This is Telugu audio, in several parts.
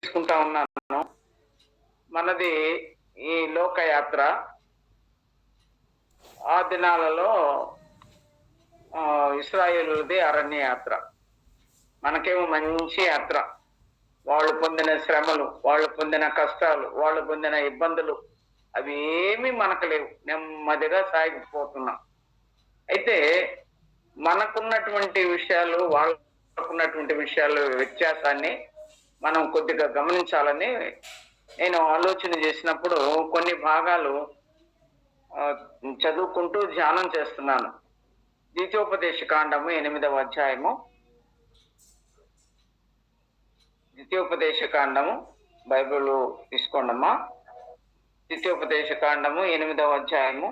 తీసుకుంటా ఉన్నాను. మనది ఈ లోకయాత్ర. ఆ దినాలలో ఇశ్రాయేలుది అరణ్య యాత్ర. మనకేమో మంచి యాత్ర. వాళ్ళు పొందిన శ్రమలు, వాళ్ళు పొందిన కష్టాలు, వాళ్ళు పొందిన ఇబ్బందులు అవి ఏమీ మనకు లేవు. నెమ్మదిగా సాగిపోతున్నాం. అయితే మనకున్నటువంటి విషయాలు, వాళ్ళకున్నటువంటి విషయాలు వ్యత్యాసాన్ని మనం కొద్దిగా గమనించాలని నేను ఆలోచన చేసినప్పుడు కొన్ని భాగాలు చదువుకుంటూ ధ్యానం చేస్తున్నాను. ద్వితీయోపదేశ కాండము 8వ అధ్యాయము. ద్వితీయోపదేశ కాండము బైబిల్ తీసుకోండమ్మా. ద్వితీయోపదేశ కాండము 8వ అధ్యాయము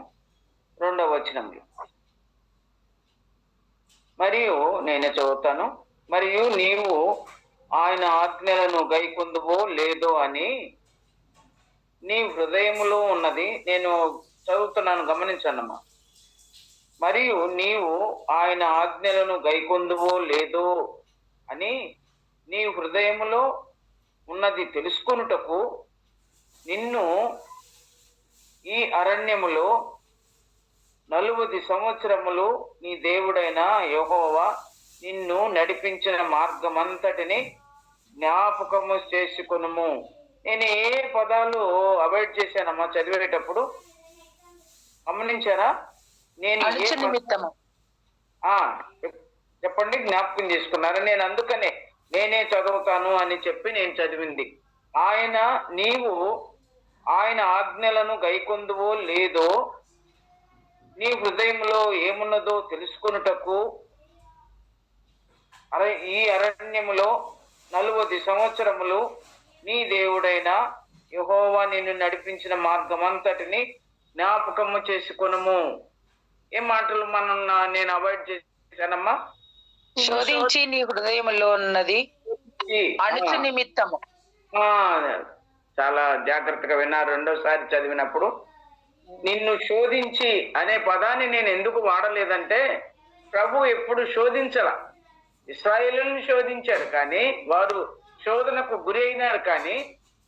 2వ వచనంలో. మరియు నేనే చదువుతాను. మరియు నీవు ఆయన ఆజ్ఞలను గైకొందువో లేదో అని నీ హృదయములో ఉన్నది. నేను చదువుతున్నాను, గమనించండమ్మా. మరియు నీవు ఆయన ఆజ్ఞలను గైకొందువో లేదో అని నీ హృదయములో ఉన్నది తెలుసుకొనుటకు నిన్ను ఈ అరణ్యములో 40 సంవత్సరములు నీ దేవుడైన యెహోవా నిన్ను నడిపించిన మార్గమంతటిని జ్ఞాపకము చేసుకొనుము. నేను ఏ పదాలు అవాయిడ్ చేశానమ్మా చదివేటప్పుడు? గమనించారా? నేను చెప్పండి, జ్ఞాపకం చేసుకున్నారా? నేను అందుకనే నేనే చదువుతాను అని చెప్పి నేను చదివింది. నీవు ఆయన ఆజ్ఞలను గైకొందువో లేదో నీ హృదయంలో ఏమున్నదో తెలుసుకొనుటకు ఈ అరణ్యములో 40 సంవత్సరములు నీ దేవుడైన యెహోవా నిన్ను నడిపించిన మార్గమంతటిని జ్ఞాపకము చేసుకొనుము. ఏ మాటలు నేను అవాయిడ్ చేశానమ్మా? శోధించి నీ హృదయంలో ఉన్నది అణుచు నిమిత్తము. చాలా జాగ్రత్తగా విన్నా. రెండోసారి చదివినప్పుడు నిన్ను శోధించి అనే పదాన్ని నేను ఎందుకు వాడలేదంటే, ప్రభు ఎప్పుడు శోధించాల. ఇశ్రాయేలుని శోధించారు, కానీ వారు శోధనకు గురి అయినారు, కానీ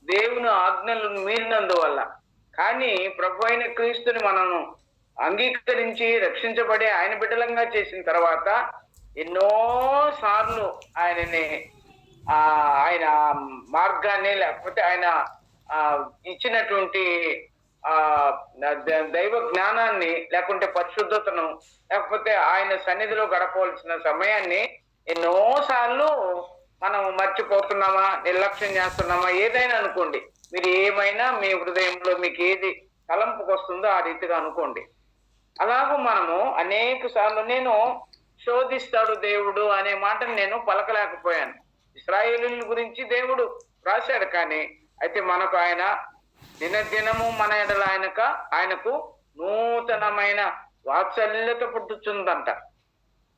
దేవుని ఆజ్ఞలను మీరినందువల్ల. కానీ ప్రభు అయిన క్రీస్తుని మనము అంగీకరించి రక్షించబడి ఆయన బిడ్డలంగా చేసిన తర్వాత ఎన్నో సార్లు ఆయన మార్గాన్ని, లేకపోతే ఆయన ఇచ్చినటువంటి దైవ జ్ఞానాన్ని, లేకుంటే పరిశుద్ధతను, లేకపోతే ఆయన సన్నిధిలో గడపవలసిన సమయాన్ని ఎన్నోసార్లు మనం మర్చిపోతున్నామా, నిర్లక్ష్యం చేస్తున్నామా, ఏదైనా అనుకోండి. మీరు ఏమైనా మీ హృదయంలో మీకు ఏది తలంపుకు వస్తుందో ఆ రీతిగా అనుకోండి. అలాగూ మనము అనేక సార్లు నేను శోధిస్తాడు దేవుడు అనే మాటను నేను పలకలేకపోయాను. ఇశ్రాయేలుల గురించి దేవుడు రాశాడు, కానీ అయితే మనకు ఆయన దినదినము మన ఎడల ఆయనకు నూతనమైన వాత్సల్యత పుట్టుచుందంట.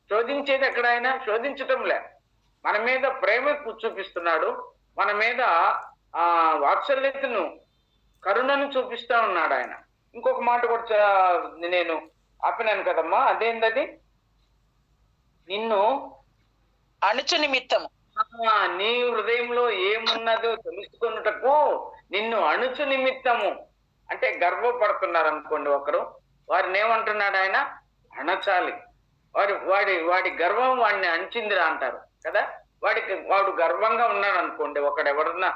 శోధించేది ఎక్కడ? ఆయన శోధించటంలే, మన మీద ప్రేమ చూపిస్తున్నాడు, మన మీద వాత్సల్యతను, కరుణను చూపిస్తా ఉన్నాడు ఆయన. ఇంకొక మాట కూడా నేను ఆపినాను కదమ్మా, అదేంటది? నిన్ను అణుచు నిమిత్తము. నీ హృదయంలో ఏమున్నదో తెలుసుకున్నటకు నిన్ను అణుచు నిమిత్తము. అంటే గర్వపడుతున్నారు అనుకోండి ఒకరు, వారిని ఏమంటున్నాడు ఆయన? అణచాలి. వాడి గర్వం వాడిని అణిచిందిరా అంటారు కదా. వాడు గర్వంగా ఉన్నాడు అనుకోండి. ఎవరన్నా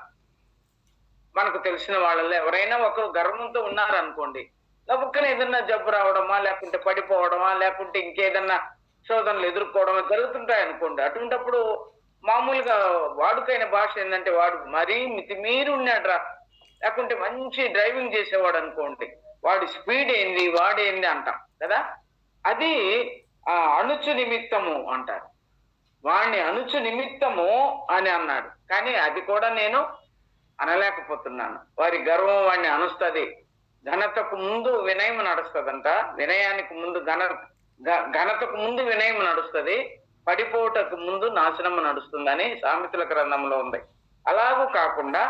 మనకు తెలిసిన వాళ్ళలో ఎవరైనా ఒకరు గర్వంతో ఉన్నారనుకోండి, గబుక్కన ఏదన్నా జబ్బు రావడమా, లేకుంటే పడిపోవడమా, లేకుంటే ఇంకేదన్నా శోధనలు ఎదుర్కోవడమా జరుగుతుంటాయి అనుకోండి. అటువంటిప్పుడు మామూలుగా వాడుకైన భాష ఏంటంటే, వాడు మరీ మితిమీరి ఉన్నాడురా, లేకుంటే మంచి డ్రైవింగ్ చేసేవాడు అనుకోండి, వాడి స్పీడ్ ఏంది, వాడేంది అంటాం కదా. అది అణుచు నిమిత్తము అంటారు. వాడిని అణుచు నిమిత్తము అని అన్నాడు, కానీ అది కూడా నేను అనలేకపోతున్నాను. వారి గర్వం వాడిని అణుస్తుంది. ఘనతకు ముందు వినయం నడుస్తుందంట. వినయానికి ముందు ఘనతకు ముందు వినయం నడుస్తుంది, పడిపోవటకు ముందు నాశనము నడుస్తుందని సామెతల గ్రంథంలో ఉంది. అలాగూ కాకుండా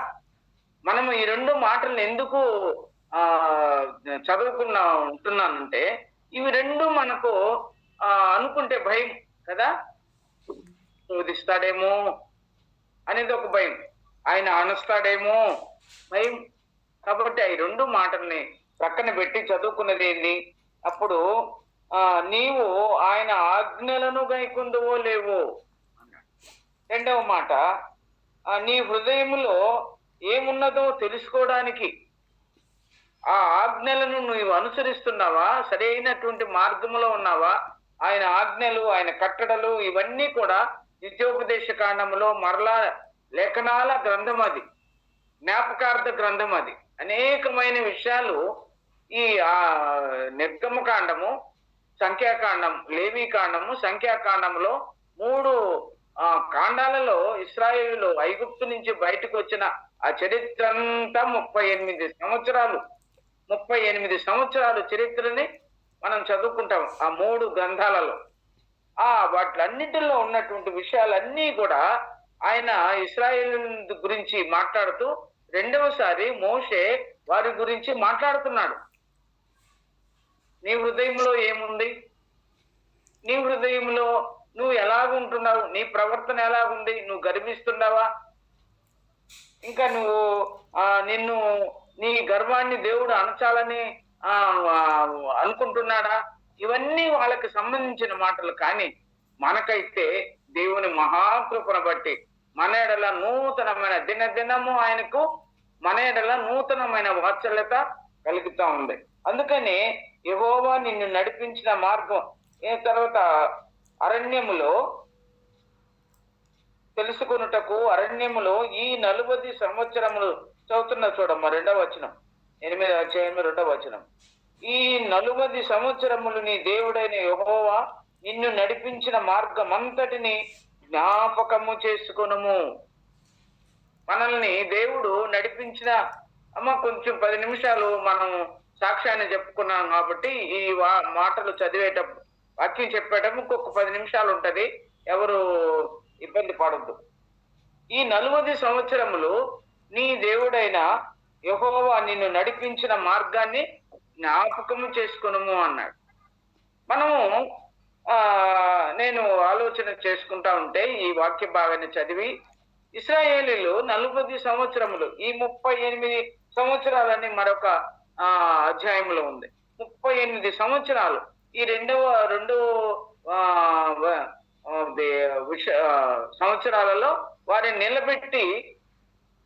మనము ఈ 2 మాటలను ఎందుకు ఉంటున్నానంటే, ఇవి 2 మనకు అనుకుంటే భయం కదా. శోధిస్తాడేమో అనేది ఒక భయం. ఆయన అణుస్తాడేమో భయం. కాబట్టి ఈ రెండు మాటల్ని ప్రక్కన పెట్టి చదువుకున్నది ఏంది? అప్పుడు నీవు ఆయన ఆజ్ఞలను గైకొందువో లేవో అన్నాడు. రెండవ మాట, నీ హృదయంలో ఏమున్నదో తెలుసుకోవడానికి ఆ ఆజ్ఞలను నువ్వు అనుసరిస్తున్నావా? సరైనటువంటి మార్గంలో ఉన్నావా? ఆయన ఆజ్ఞలు, ఆయన కట్టడలు ఇవన్నీ కూడా నిత్యోపదేశ కాండములో మరలా లేఖనాల గ్రంథం, అది జ్ఞాపకార్థ గ్రంథం, అది అనేకమైన విషయాలు ఈ నిర్గమకాండము, సంఖ్యాకాండం, లేవీ కాండము, సంఖ్యాకాండంలో 3 కాండాలలో ఇశ్రాయేలు ఐగుప్తు నుంచి బయటకు వచ్చిన ఆ చరిత్ర అంతా 38 సంవత్సరాలు చరిత్రని మనం చదువుకుంటాం ఆ 3 గ్రంథాలలో. వాటిలన్నిటిలో ఉన్నటువంటి విషయాలన్నీ కూడా ఆయన ఇశ్రాయేలు గురించి మాట్లాడుతూ రెండవసారి మోషే వారి గురించి మాట్లాడుతున్నాడు. నీ హృదయంలో ఏముంది? నీ హృదయంలో నువ్వు ఎలాగుంటున్నావు? నీ ప్రవర్తన ఎలాగుంది? నువ్వు గర్విస్తున్నావా? ఇంకా నువ్వు నిన్ను, నీ గర్వాన్ని దేవుడు అణచాలని అనుకుంటున్నాడా? ఇవన్నీ వాళ్ళకి సంబంధించిన మాటలు. కానీ మనకైతే దేవుని మహాకృపను బట్టి మన ఎడల నూతనమైన దినదినము ఆయనకు మన ఎడల నూతనమైన వాత్సల్యత కలుగుతా ఉంది. అందుకని యెహోవా నిన్ను నడిపించిన మార్గం తర్వాత అరణ్యములో తెలుసుకొనుటకు, అరణ్యములో ఈ 40 సంవత్సరములు చదువుతున్న చూడమ్మా 2వ వచనం, 8వ అధ్యాయం 2వ వచనం. ఈ 40 సంవత్సరములు నీ దేవుడైన యెహోవా నిన్ను నడిపించిన మార్గమంతటిని జ్ఞాపకము చేసుకొనుము. మనల్ని దేవుడు నడిపించిన కొంచెం 10 నిమిషాలు మనం సాక్ష్యాన్ని చెప్పుకున్నాం కాబట్టి ఈ మాటలు చదివేటప్పుడు, వాక్యం చెప్పేటప్పుడు ఇంకొక 10 నిమిషాలు ఉంటది, ఎవరు ఇబ్బంది పడద్దు. ఈ 40 సంవత్సరములు నీ దేవుడైన యెహోవా నిన్ను నడిపించిన మార్గాన్ని జ్ఞాపకము చేసుకొనుము అన్నాడు. మనము నేను ఆలోచన చేసుకుంటా ఉంటే ఈ వాక్య భాగాన్ని చదివి, ఇశ్రాయేలీలు 40 సంవత్సరములు, ఈ 38 సంవత్సరాలని మరొక అధ్యాయంలో ఉంది. 38 సంవత్సరాలు ఈ రెండవ సంవత్సరాలలో వారిని నిలబెట్టి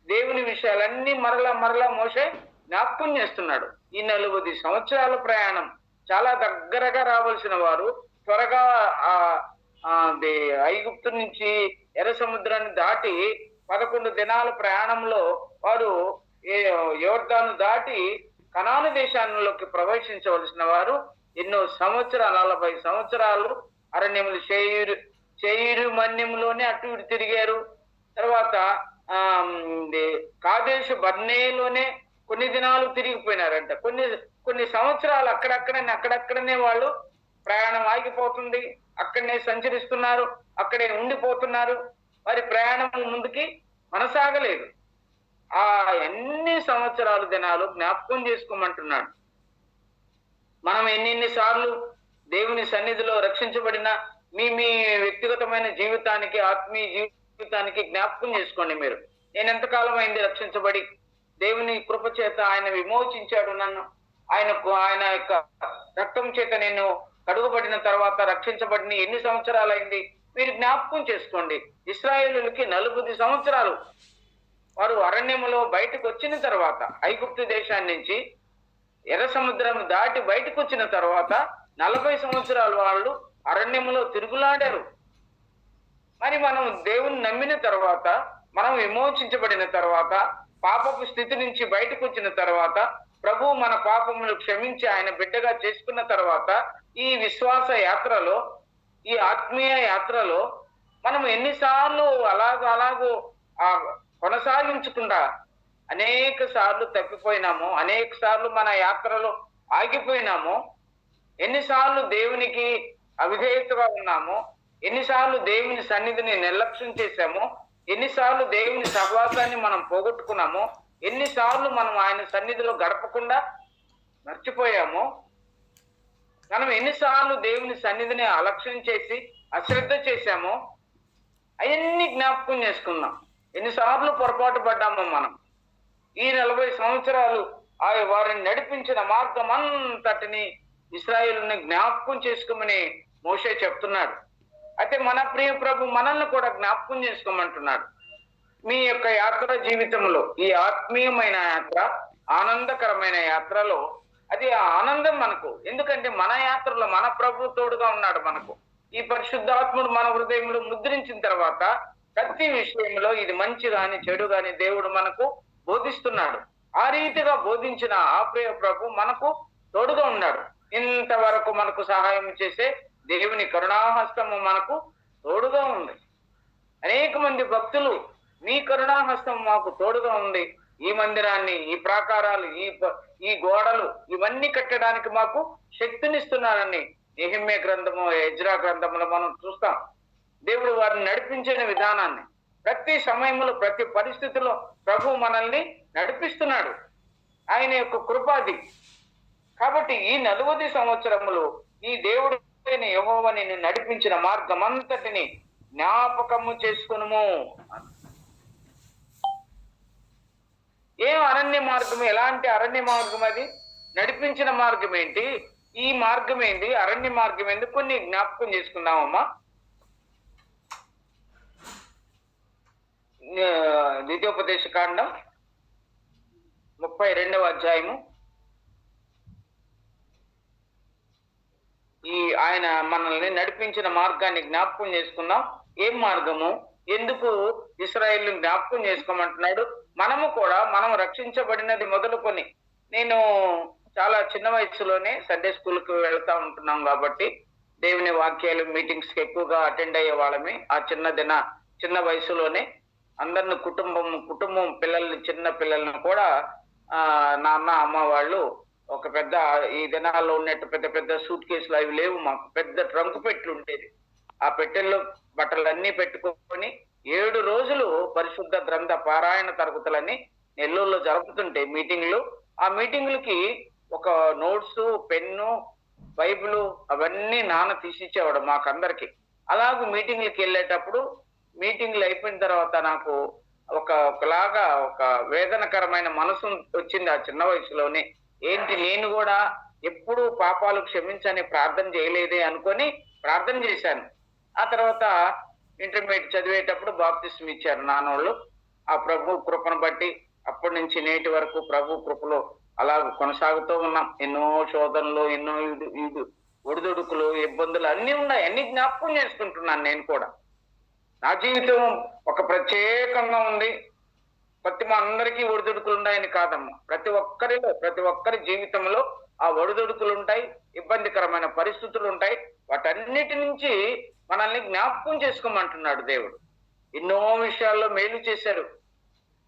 దేవుని విషయాలన్నీ మరలా మోషే జ్ఞాపకం చేస్తున్నాడు. ఈ 40 సంవత్సరాల ప్రయాణం, చాలా దగ్గరగా రావాల్సిన వారు త్వరగా ఐగుప్తు నుంచి ఎర్ర సముద్రాన్ని దాటి 11 దినాల ప్రయాణంలో వారు యోర్దాను దాటి కనాను దేశాల్లోకి ప్రవేశించవలసిన వారు ఎన్నో సంవత్సరాలు, 40 సంవత్సరాలు అరణ్యములు చేయిరు మన్యంలోనే అటు ఇటు తిరిగారు. తర్వాత కాదేశు బర్నేలోనే కొన్ని దినాలు తిరిగిపోయినారంట. కొన్ని సంవత్సరాలు అక్కడక్కడనే వాళ్ళు ప్రయాణం ఆగిపోతుంది, అక్కడనే సంచరిస్తున్నారు, అక్కడే ఉండిపోతున్నారు. వారి ప్రయాణం ముందుకి కొనసాగలేదు. ఎన్ని సంవత్సరాలు దినాలు జ్ఞాపకం చేసుకోమంటున్నాడు. మనం ఎన్ని సార్లు దేవుని సన్నిధిలో రక్షించబడిన మీ వ్యక్తిగతమైన జీవితానికి, ఆత్మీయ జీవితానికి జ్ఞాపకం చేసుకోండి. మీరు, నేను ఎంతకాలం అయింది రక్షించబడి? దేవుని కృప చేత ఆయన విమోచించాడు నన్ను. ఆయన యొక్క రక్తం చేత నేను కడుగుబడిన తర్వాత రక్షించబడిన ఎన్ని సంవత్సరాలు అయింది? మీరు జ్ఞాపకం చేసుకోండి. ఇశ్రాయేలులకి 40 సంవత్సరాలు వారు అరణ్యములో బయటకు వచ్చిన తర్వాత, ఐగుప్తు దేశాన్ని నుంచి ఎర్ర సముద్రం దాటి బయటకు వచ్చిన తర్వాత 40 సంవత్సరాలు వాళ్ళు అరణ్యములో తిరుగులాడారు. మరి మనం దేవుని నమ్మిన తర్వాత, మనం విమోచించబడిన తర్వాత, పాపపు స్థితి నుంచి బయటకు వచ్చిన తర్వాత, ప్రభు మన పాపములు క్షమించి ఆయన బిడ్డగా చేసుకున్న తర్వాత, ఈ విశ్వాస యాత్రలో, ఈ ఆత్మీయ యాత్రలో మనం ఎన్నిసార్లు అలాగూ కొనసాగించకుండా అనేక సార్లు తప్పిపోయినాము, అనేక సార్లు మన యాత్రలో ఆగిపోయినాము, ఎన్నిసార్లు దేవునికి అవిధేయతగా ఉన్నాము, ఎన్నిసార్లు దేవుని సన్నిధిని నిర్లక్ష్యం చేశాము, ఎన్నిసార్లు దేవుని సహవాసాన్ని మనం పోగొట్టుకున్నాము, ఎన్నిసార్లు మనం ఆయన సన్నిధిలో గడపకుండా మర్చిపోయాము, మనం ఎన్నిసార్లు దేవుని సన్నిధిని అలక్ష్యం చేసి అశ్రద్ధ చేశామో అవన్నీ జ్ఞాపకం చేసుకున్నాం. ఎన్నిసార్లు పొరపాటు పడ్డామో మనం. ఈ 40 సంవత్సరాలు వారిని నడిపించిన మార్గం అంతటిని ఇశ్రాయేలుని జ్ఞాపకం చేసుకోమని మోషే చెప్తున్నాడు. అయితే మన ప్రియ ప్రభు మనల్ని కూడా జ్ఞాపకం చేసుకోమంటున్నాడు. మీ యొక్క యాత్ర జీవితంలో ఈ ఆత్మీయమైన యాత్ర, ఆనందకరమైన యాత్రలో అది ఆనందం మనకు. ఎందుకంటే మన యాత్రలో మన ప్రభు తోడుగా ఉన్నాడు మనకు. ఈ పరిశుద్ధాత్ముడు మన హృదయంలో ముద్రించిన తర్వాత ప్రతి విషయంలో ఇది మంచి గాని చెడు గాని దేవుడు మనకు బోధిస్తున్నాడు. ఆ రీతిగా బోధించిన ఆ ప్రియ ప్రభు మనకు తోడుగా ఉన్నాడు. ఇంతవరకు మనకు సహాయం చేసే దేవుని కరుణాహస్తము మనకు తోడుగా ఉంది. అనేక మంది భక్తులు మీ కరుణాహస్తం మాకు తోడుగా ఉంది, ఈ మందిరాన్ని, ఈ ప్రాకారాలు, ఈ గోడలు ఇవన్నీ కట్టడానికి మాకు శక్తినిస్తున్నారని నెహెమ్యా గ్రంథము, ఎజ్రా గ్రంథములో మనం చూస్తాం. దేవుడు వారిని నడిపించిన విధానాన్ని ప్రతి సమయంలో ప్రతి పరిస్థితిలో ప్రభు మనల్ని నడిపిస్తున్నాడు. ఆయన యొక్క కృపాది. కాబట్టి ఈ 40 సంవత్సరములు ఈ దేవుడు యెహోవా నిన్ను నడిపించిన మార్గం అంతటిని జ్ఞాపకము చేసుకునుము. ఏం అరణ్య మార్గం? ఎలాంటి అరణ్య మార్గం అది? నడిపించిన మార్గం ఏంటి? ఈ మార్గం ఏంటి? అరణ్య మార్గం ఏంటి? కొన్ని జ్ఞాపకం చేసుకుందామమ్మా. ద్వితీయోపదేశ కాండం 32వ అధ్యాయము. ఆయన మనల్ని నడిపించిన మార్గాన్ని జ్ఞాపకం చేసుకుందాం. ఏం మార్గము? ఎందుకు ఇశ్రాయేలుని జ్ఞాపకం చేసుకోమంటున్నాడు? మనము కూడా మనం రక్షించబడినది మొదలుకొని, నేను చాలా చిన్న వయసులోనే సండే స్కూల్కి వెళ్తా ఉంటున్నాం కాబట్టి దేవుని వాక్యాలు మీటింగ్స్ కి ఎక్కువగా అటెండ్ అయ్యే వాళ్ళమే. ఆ చిన్న వయసులోనే అందరిని కుటుంబం పిల్లల్ని, చిన్న పిల్లల్ని కూడా నాన్న అమ్మ వాళ్ళు ఒక పెద్ద, ఈ దినాల్లో ఉన్నట్టు పెద్ద పెద్ద సూట్ కేసులు అవి లేవు మాకు. పెద్ద ట్రంక్ పెట్టి ఉండేది. ఆ పెట్టెల్లో బట్టలన్నీ పెట్టుకొని 7 రోజులు పరిశుద్ధ గ్రంథ పారాయణ తరగతులని నెల్లూరులో జరుపుతుంటే మీటింగ్లు, ఆ మీటింగ్లకి ఒక నోట్స్, పెన్ను, బైబిల్ అవన్నీ నాన్న తీసిచ్చేవాడు మాకందరికి. అలాగే మీటింగ్లకి వెళ్ళేటప్పుడు, మీటింగ్లు అయిపోయిన తర్వాత నాకు ఒకలాగా ఒక వేదనకరమైన మనసు వచ్చింది ఆ చిన్న వయసులోనే. ఏంటి, నేను కూడా ఎప్పుడు పాపాలు క్షమించని ప్రార్థన చేయలేదే అనుకొని ప్రార్థన చేశాను. ఆ తర్వాత ఇంటర్మీడియట్ చదివేటప్పుడు బాప్తిస్మం ఇచ్చారు నాన్నోళ్ళు. ఆ ప్రభు కృపను బట్టి అప్పటి నుంచి నేటి వరకు ప్రభు కృపలో అలా కొనసాగుతూ ఉన్నాం. ఎన్నో శోధనలు, ఎన్నో ఒడిదుడుకులు, ఇబ్బందులు అన్ని ఉన్నాయి. అన్ని జ్ఞాపకం చేసుకుంటున్నాను. నేను కూడా నా జీవితం ఒక ప్రత్యేకంగా ఉంది. మా అందరికీ ఒడిదుడుకులు ఉన్నాయని కాదమ్మా. ప్రతి ఒక్కరి జీవితంలో ఆ ఒడిదుడుకులు ఉంటాయి, ఇబ్బందికరమైన పరిస్థితులు ఉంటాయి. వాటన్నిటి నుంచి మనల్ని జ్ఞాపకం చేసుకోమంటున్నాడు దేవుడు. ఎన్నో విషయాల్లో మేలు చేశాడు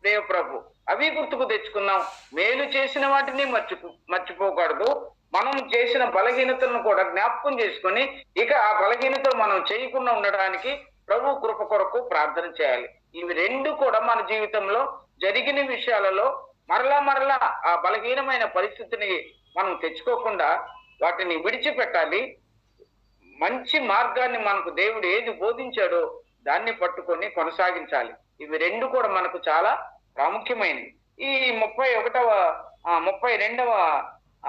దేవ ప్రభు. అవి గుర్తుకు తెచ్చుకుందాం. మేలు చేసిన వాటిని మర్చిపోకూడదు. మనం చేసిన బలహీనతలను కూడా జ్ఞాపకం చేసుకొని ఇక ఆ బలహీనతలు మనం చేయకుండా ఉండడానికి ప్రభు కృప కొరకు ప్రార్థన చేయాలి. ఇవి రెండు కూడా మన జీవితంలో జరిగిన విషయాలలో మరలా ఆ బలహీనమైన పరిస్థితిని మనం తెచ్చుకోకుండా వాటిని విడిచిపెట్టాలి. మంచి మార్గాన్ని మనకు దేవుడు ఏది బోధించాడో దాన్ని పట్టుకొని కొనసాగించాలి. ఇవి రెండు కూడా మనకు చాలా ప్రాముఖ్యమైనవి. ఈ 32వ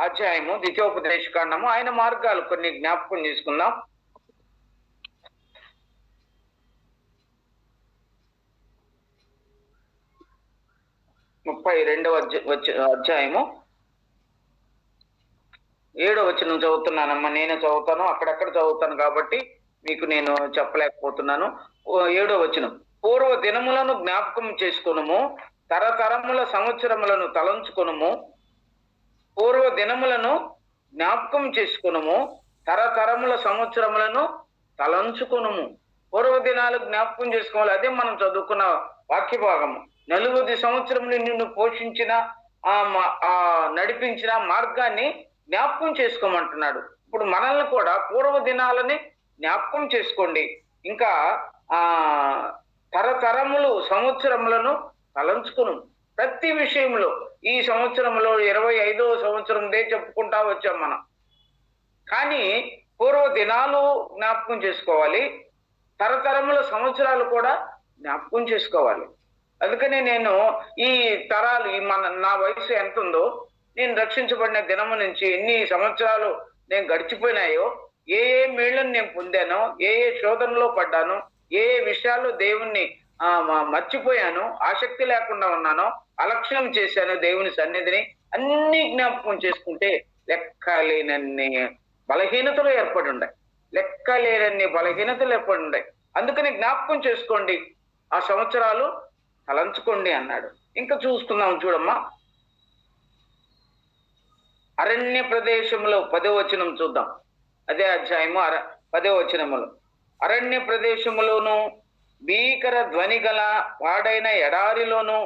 అధ్యాయము ద్వితీయోపదేశ కాండము, ఆయన మార్గాలు కొన్ని జ్ఞాపకం చేసుకుందాం. 32వ అధ్యాయము 7వ వచనం చదువుతున్నానమ్మా. నేనే చదువుతాను, అక్కడక్కడ చదువుతాను కాబట్టి మీకు నేను చెప్పలేకపోతున్నాను. 7వ వచనం, పూర్వ దినములను జ్ఞాపకం చేసుకొనుము, తరతరముల సంవత్సరములను తలంచుకొనుము. పూర్వ దినములను జ్ఞాపకం చేసుకొనుము, తరతరముల సంవత్సరములను తలంచుకొనుము. పూర్వ దినాలు జ్ఞాపకం చేసుకోవాలి. అదే మనం చదువుకున్న వాక్య భాగము. 40 సంవత్సరములు నిన్ను పోషించిన నడిపించిన మార్గాన్ని జ్ఞాపకం చేసుకోమంటున్నాడు. ఇప్పుడు మనల్ని కూడా పూర్వ దినాలని జ్ఞాపకం చేసుకోండి. ఇంకా తరతరములు సంవత్సరములను తలంచుకును. ప్రతి విషయంలో ఈ సంవత్సరంలో 25వ సంవత్సరందే చెప్పుకుంటా వచ్చాం మనం. కానీ పూర్వ దినాలు జ్ఞాపకం చేసుకోవాలి, తరతరముల సంవత్సరాలు కూడా జ్ఞాపకం చేసుకోవాలి. అందుకని నేను ఈ తరాలు నా వయసు ఎంత ఉందో, నేను రక్షించబడిన దినము నుంచి ఎన్ని సంవత్సరాలు నేను గడిచిపోయినాయో, ఏ ఏ మేళ్లను నేను పొందానో, ఏ ఏ శోధనలో పడ్డానో, ఏ ఏ విషయాల్లో దేవుణ్ణి మర్చిపోయాను, ఆసక్తి లేకుండా ఉన్నానో, అలక్ష్యం చేశాను దేవుని సన్నిధిని, అన్ని జ్ఞాపకం చేసుకుంటే లెక్కలేనన్ని బలహీనతలు ఏర్పడి ఉన్నాయి. లెక్కలేనన్ని బలహీనతలు ఏర్పడి ఉన్నాయి. అందుకని జ్ఞాపకం చేసుకోండి, ఆ సంవత్సరాలు తలంచుకోండి అన్నాడు. ఇంకా చూసుకుందాం చూడమ్మా, అరణ్య ప్రదేశంలో 10వ వచనం చూద్దాం. అదే అధ్యాయము 10వ వచనములో, అరణ్య ప్రదేశములోను భీకర ధ్వని గల వాడైన ఎడారిలోను.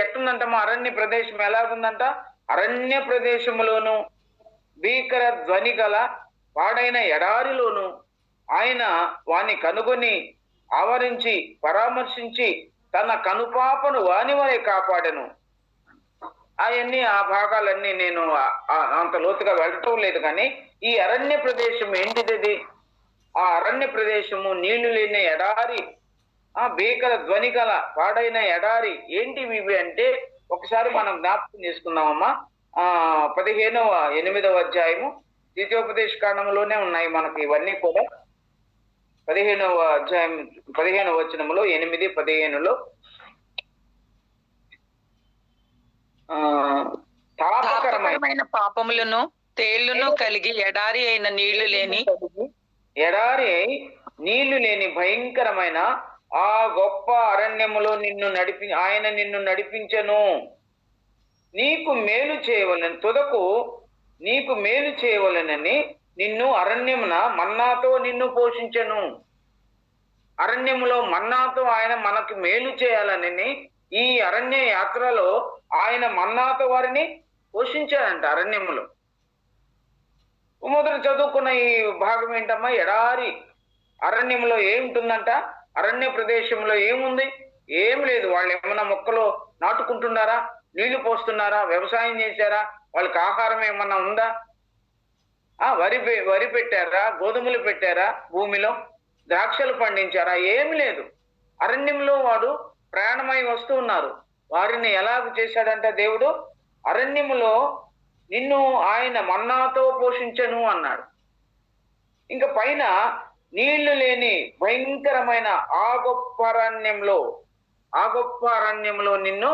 ఎట్టుందంటమ్మా అరణ్య ప్రదేశం? ఎలాగుందంట? అరణ్య ప్రదేశములోను భీకర ధ్వని గల వాడైన ఎడారిలోను ఆయన వాని కనుగొని ఆవరించి పరామర్శించి తన కనుపాపను వాని వలె కాపాడెను. అవన్నీ ఆ భాగాలన్నీ నేను అంత లోతుగా వెళ్ళటం లేదు. కానీ ఈ అరణ్య ప్రదేశం ఏంటిది? ఆ అరణ్య ప్రదేశము నీళ్లు లేని ఎడారి, భీకర ధ్వని గల పాడైన ఎడారి. ఏంటివి ఇవి అంటే ఒకసారి మనం జ్ఞాపకం చేసుకుందామమ్మా. 8వ అధ్యాయము ద్వితీయోపదేశ కాండంలోనే ఉన్నాయి మనకి ఇవన్నీ కూడా. 15వ అధ్యాయం 15వ వచనములో 8, 15లో తాపకరమైన పాపములను తేళ్లను కలిగి ఎడారి అయిన నీళ్లు లేని భయంకరమైన ఆ గొప్ప అరణ్యములో ఆయన నిన్ను నడిపించెను. నీకు మేలు చేయవలనని నిన్ను అరణ్యమున మన్నాతో నిన్ను పోషించెను. అరణ్యములో మన్నాతో ఆయన మనకు మేలు చేయాలని ఈ అరణ్య యాత్రలో ఆయన మన్నాతో వారిని పోషించాడంట. అరణ్యములో మొదట చదువుకున్న ఈ భాగం ఏంటమ్మా? ఎడారి అరణ్యంలో ఏముంటుందంట? అరణ్య ప్రదేశంలో ఏముంది? ఏం లేదు. వాళ్ళు ఏమన్నా మొక్కలు నాటుకుంటున్నారా? నీళ్లు పోస్తున్నారా? వ్యవసాయం చేశారా? వాళ్ళకి ఆహారం ఏమన్నా ఉందా? వరి పెట్టారా? గోధుమలు పెట్టారా? భూమిలో ద్రాక్షలు పండించారా? ఏమి లేదు. అరణ్యంలో వాడు ప్రయాణమై వస్తూ ఉన్నారు. వారిని ఎలాగ చేశాడంట దేవుడు? అరణ్యములో నిన్ను ఆయన మన్నాతో పోషించను అన్నాడు. ఇంకా పైన నీళ్లు లేని భయంకరమైన ఆ గొప్ప అరణ్యంలో నిన్ను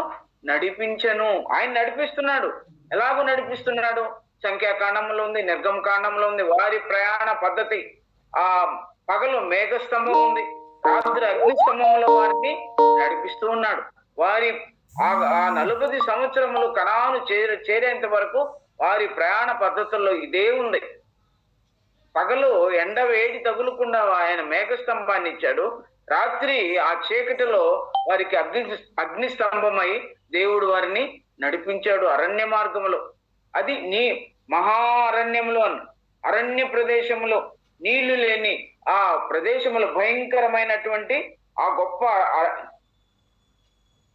నడిపించను. ఆయన నడిపిస్తున్నాడు. ఎలాగో నడిపిస్తున్నాడు? సంఖ్యాకాండంలో ఉంది, నిర్గమ కాండంలో ఉంది. వారి ప్రయాణ పద్ధతి పగలు మేఘస్తంభం ఉంది, రాత్రి అగ్నిస్తంభంలో వారిని నడిపిస్తూ ఉన్నాడు. వారి 40 సంవత్సరములు కనాను చేరేంత వరకు వారి ప్రయాణ పద్ధతుల్లో ఇదే ఉంది. పగలు ఎండ వేడి తగులకుండా ఆయన మేఘస్తంభాన్ని ఇచ్చాడు. రాత్రి ఆ చీకటిలో వారికి అగ్నిస్తంభమై దేవుడు వారిని నడిపించాడు అరణ్య మార్గములో. అది నీ మహా అరణ్య ప్రదేశంలో నీళ్లు లేని ఆ ప్రదేశములో భయంకరమైనటువంటి ఆ గొప్ప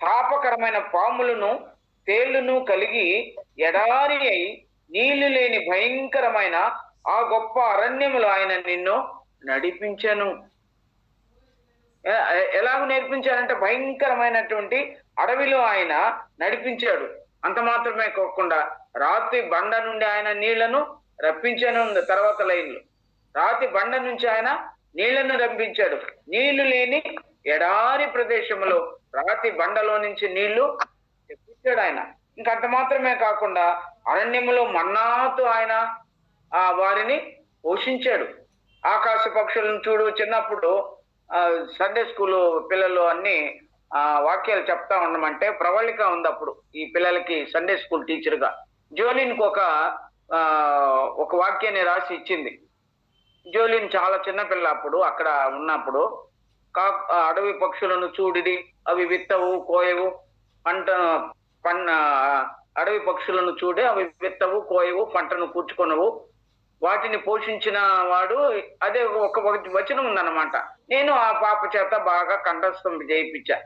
తాపకరమైన పాములను తేళ్లను కలిగి ఎడారి అయి నీళ్లు లేని భయంకరమైన ఆ గొప్ప అరణ్యములో ఆయన నిన్ను నడిపించను. ఎలాగ నేర్పించారంటే భయంకరమైనటువంటి అడవిలో ఆయన నడిపించాడు. అంత మాత్రమే కాకుండా రాతి బండ నుండి ఆయన నీళ్లను రప్పించను. తర్వాత లైన్లో రాతి బండ నుంచి ఆయన నీళ్లను రప్పించాడు. నీళ్లు లేని ఎడారి ప్రదేశంలో రాతి బండలో నుంచి నీళ్లు తెప్పించాడు ఆయన. ఇంకంత మాత్రమే కాకుండా అరణ్యములో మన్నాతో ఆయన వారిని పోషించాడు. ఆకాశ పక్షులను చూడు. చిన్నప్పుడు సండే స్కూల్ పిల్లలు అన్ని వాక్యాలు చెప్తా ఉండమంటే ప్రవళిక ఉంది. అప్పుడు ఈ పిల్లలకి సండే స్కూల్ టీచర్గా జోలిన్కి ఒక వాక్యాన్ని రాసి ఇచ్చింది. జోలిన్ చాలా చిన్నపిల్ల అప్పుడు అక్కడ ఉన్నప్పుడు. అడవి పక్షులను చూడిది, అవి విత్తవు కోయవు, అడవి పక్షులను చూడే అవి విత్తవు కోయవు, పంటను కూర్చుకొనవు, వాటిని పోషించిన వాడు. అదే ఒక వచనం ఉందన్నమాట. నేను ఆ పాప చేత బాగా కంఠస్థం చేయించా,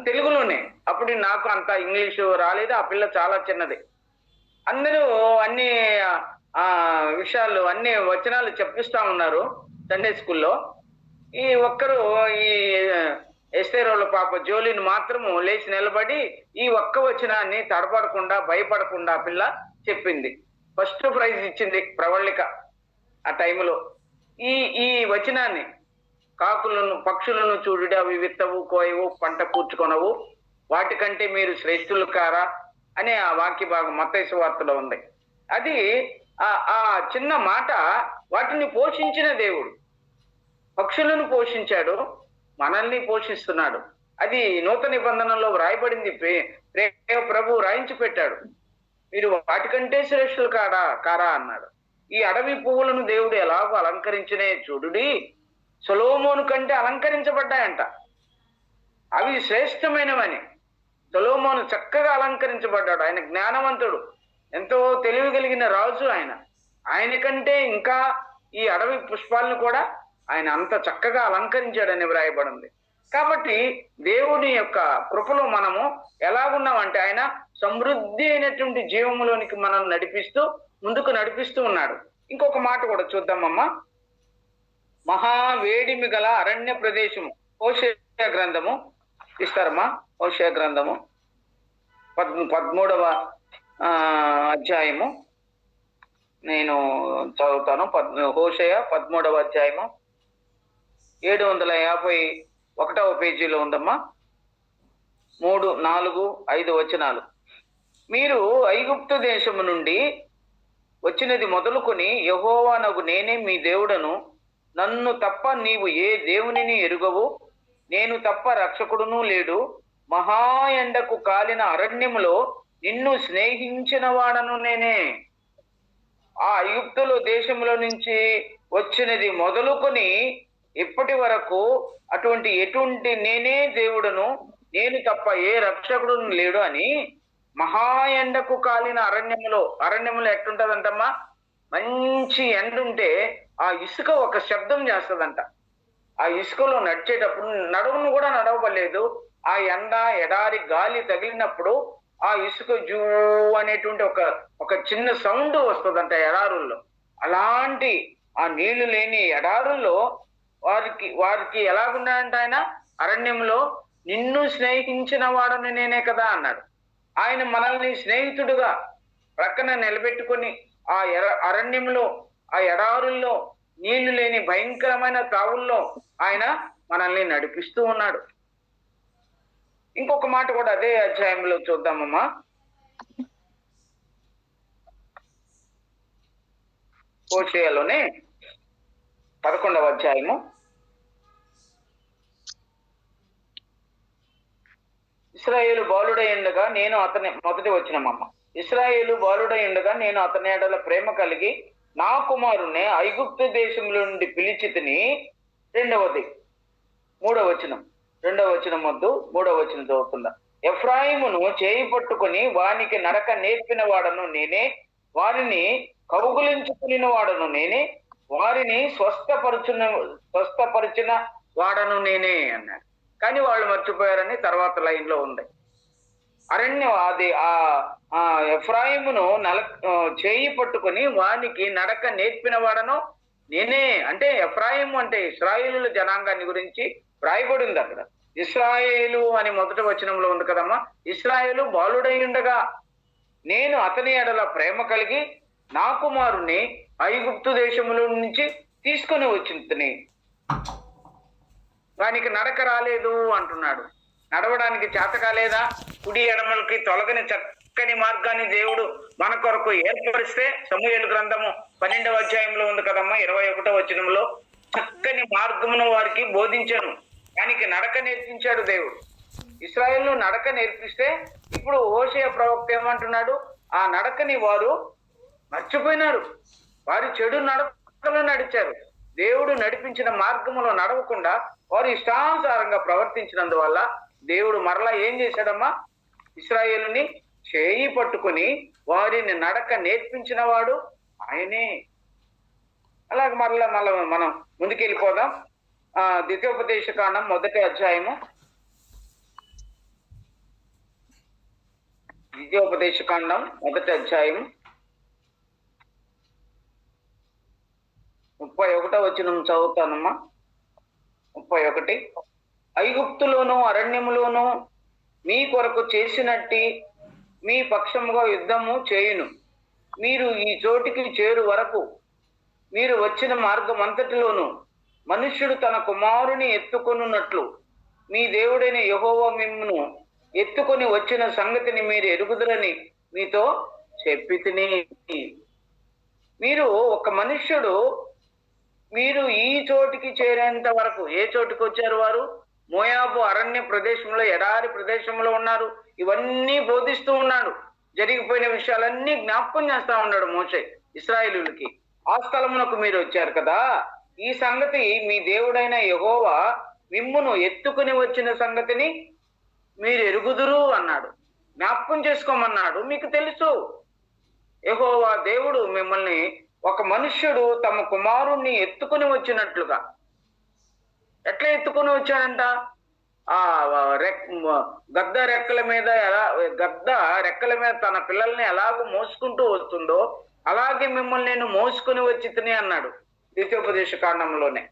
తెలుగులోనే. అప్పుడు నాకు అంత ఇంగ్లీషు రాలేదు. ఆ పిల్ల చాలా చిన్నది. అందరూ అన్ని విషయాలు అన్ని వచనాలు చెప్పిస్తా ఉన్నారు సండే స్కూల్లో. ఈ ఒక్కరు ఈ ఎస్తేరోళ్ళ పాప జోలిని మాత్రము లేచి నిలబడి ఈ ఒక్క వచనాన్ని తడబడకుండా భయపడకుండా ఆ పిల్ల చెప్పింది. ఫస్ట్ ప్రైజ్ ఇచ్చింది ప్రవళిక ఆ టైంలో. ఈ ఈ వచనాన్ని, కాకులను పక్షులను చూడుడి, అవి విత్తవు కోయవు పంట కూర్చుకొనవు, వాటికంటే మీరు శ్రేష్ఠులు కారా అనే ఆ వాక్య భాగం మత్తయి సువార్తలో ఉంది. అది ఆ చిన్న మాట వాటిని పోషించిన దేవుడు. పక్షులను పోషించాడు, మనల్ని పోషిస్తున్నాడు. అది నూతన నిబంధనలో వ్రాయబడింది. ప్రభు రాయించి పెట్టాడు, మీరు వాటికంటే శ్రేష్ఠులు కారా అన్నాడు. ఈ అడవి పువ్వులను దేవుడు ఎలాగో అలంకరించినే చూడుడి, సొలొమోను కంటే అలంకరించబడ్డాయంట. అవి శ్రేష్టమైనవని. సొలొమోను చక్కగా అలంకరించబడ్డాడు. ఆయన జ్ఞానవంతుడు, ఎంతో తెలివి కలిగిన రాజు. ఆయన కంటే ఇంకా ఈ అడవి పుష్పాలను కూడా ఆయన అంత చక్కగా అలంకరించాడని వ్రాయబడింది. కాబట్టి దేవుని యొక్క కృపలో మనము ఎలాగున్నామంటే, ఆయన సమృద్ధి అయినటువంటి జీవములోనికి మనం ముందుకు నడిపిస్తూ ఉన్నాడు. ఇంకొక మాట కూడా చూద్దామమ్మా. మహావేడిమి గల అరణ్య ప్రదేశము, హోషేయ గ్రంథము ఇస్తారమ్మా. హోషేయ గ్రంథము 13వ అధ్యాయము నేను చదువుతాను. హోషేయ 13వ అధ్యాయము 751వ పేజీలో ఉందమ్మా. 3, 4, 5 వచనాలు. మీరు ఐగుప్తు దేశము నుండి వచ్చినది మొదలుకొని యెహోవానగు నేనే మీ దేవుడను, నన్ను తప్ప నీవు ఏ దేవునిని ఎరుగవు, నేను తప్ప రక్షకుడును లేడు, మహా ఎండకు కాలిన అరణ్యములో నిన్ను స్నేహించిన వాడను నేనే. ఆ ఐగుప్తులో దేశంలో నుంచి వచ్చినది మొదలుకొని ఇప్పటి వరకు ఎటువంటి నేనే దేవుడను, నేను తప్ప ఏ రక్షకుడును లేడు అని మహా ఎండకు కాలిన అరణ్యములో ఎట్టుంటదంటమ్మా, మంచి ఎండ ఉంటే ఆ ఇసుక ఒక శబ్దం చేస్తుందంట. ఆ ఇసుకలో నడిచేటప్పుడు నడవను కూడా నడవలేదు. ఆ ఎండ ఎడారి గాలి తగిలినప్పుడు ఆ ఇసుక జూ అనేటువంటి ఒక చిన్న సౌండ్ వస్తుందంట ఎడారుల్లో. అలాంటి ఆ నీళ్లు లేని ఎడారుల్లో వారికి ఎలాగున్నాడంట, ఆయన అరణ్యంలో నిన్ను స్నేహించిన వాడని నేనే కదా అన్నాడు. ఆయన మనల్ని స్నేహితుడుగా ప్రక్కన నిలబెట్టుకొని ఆ అరణ్యంలో, ఆ ఎడారుల్లో, నీళ్లు లేని భయంకరమైన తావుల్లో ఆయన మనల్ని నడిపిస్తూ ఉన్నాడు. ఇంకొక మాట కూడా అదే అధ్యాయంలో చూద్దామమ్మా. హోషేయలోనే 11వ అధ్యాయము ఇశ్రాయేలు బాలుడై ఉండగా నేను అతని మొదటి వచనమమ్మ. ఇశ్రాయేలు బాలుడై ఉండగా నేను అతని ఎడల ప్రేమ కలిగి నా కుమారుణ్ణి ఐగుప్తు దేశంలో నుండి పిలిచితిని. 3వ వచనం 3వ వచనం చదువుతుందా. ఎఫ్రాయిమును చేయి పట్టుకుని వానికి నడక నేర్పిన వాడను నేనే, వారిని కౌగులించుకుని వాడను నేనే, వారిని స్వస్థపరిచిన వాడను నేనే అన్నాడు. కానీ వాళ్ళు మర్చిపోయారని తర్వాత లైన్లో ఉంది. అరణ్యం అది ఆ ఎఫ్రాయిమును చేయి పట్టుకుని వానికి నడక నేర్పిన వాడను నేనే. అంటే ఎఫ్రాయిము అంటే ఇశ్రాయేలుల జనాంగాన్ని గురించి రాయబడింది అక్కడ. ఇశ్రాయేలు అని మొదటి వచనంలో ఉంది కదమ్మా. ఇశ్రాయేలు బాలుడై ఉండగా నేను అతని ఎడల ప్రేమ కలిగి నా కుమారుని ఐగుప్తు దేశముల నుంచి తీసుకొని వచ్చింది. వానికి నడక రాలేదు అంటున్నాడు. నడవడానికి చేత కాలేదా? కుడి ఎడమలకి తొలగని చక్కని మార్గాన్ని దేవుడు మన కొరకు ఏర్పరిస్తే, సమూయేలు గ్రంథము 12వ అధ్యాయంలో ఉంది కదమ్మా, 21వ వచనంలో చక్కని మార్గమును వారికి బోధించాను, వానికి నడక నేర్పించాడు దేవుడు. ఇశ్రాయేలు నడక నేర్పిస్తే ఇప్పుడు హోషేయ ప్రవక్త ఏమంటున్నాడు, ఆ నడకని వారు మర్చిపోయినారు. వారు చెడు నడకలో నడిచారు. దేవుడు నడిపించిన మార్గములో నడవకుండా వారు ఇష్టానుసారంగా ప్రవర్తించినందువల్ల దేవుడు మరలా ఏం చేశాడమ్మా, ఇశ్రాయేలుని చేయి పట్టుకుని వారిని నడక నేర్పించిన వాడు ఆయనే. అలాగే మరలా మనం ముందుకెళ్ళిపోదాం. ద్వితీయోపదేశ కాండం 1వ అధ్యాయము. ద్వితీయోపదేశ కాండం 1వ అధ్యాయం 31వ వచనం చదువుతానమ్మా. 31. ఐగుప్తులోను అరణ్యములోను మీ కొరకు చేసినట్టి మీ పక్షముగా యుద్ధము చేయును. మీరు ఈ చోటికి చేరు వరకు మీరు వచ్చిన మార్గం అంతటిలోను మనుష్యుడు తన కుమారుని ఎత్తుకొనున్నట్లు మీ దేవుడైన యెహోవా మిమ్మును ఎత్తుకొని వచ్చిన సంగతిని మీరు ఎరుగుదురని మీతో చెప్పితిని. మీరు ఒక మనుష్యుడు మీరు ఈ చోటికి చేరేంత వరకు, ఏ చోటుకి వచ్చారు వారు? మోయాబు అరణ్య ప్రదేశంలో, ఎడారి ప్రదేశంలో ఉన్నారు. ఇవన్నీ బోధిస్తూ ఉన్నాడు. జరిగిపోయిన విషయాలన్నీ జ్ఞాపకం చేస్తా ఉన్నాడు మోషే ఇశ్రాయేలులకి. ఆ స్థలమునకు మీరు వచ్చారు కదా, ఈ సంగతి మీ దేవుడైన యెహోవా మిమ్మును ఎత్తుకుని వచ్చిన సంగతిని మీరు ఎరుగుదురు అన్నాడు. జ్ఞాపకం చేసుకోమన్నాడు. మీకు తెలుసు, యెహోవా దేవుడు మిమ్మల్ని ఒక మనుష్యుడు తమ కుమారుణ్ణి ఎత్తుకుని వచ్చినట్లుగా. ఎట్లా ఎత్తుకుని వచ్చాడంట? ఆ గద్ద రెక్కల మీద తన పిల్లల్ని ఎలాగో మోసుకుంటూ వస్తుందో అలాగే మిమ్మల్ని నేను మోసుకుని వచ్చి తిని అన్నాడు ద్వితీయోపదేశ కాండంలోనే.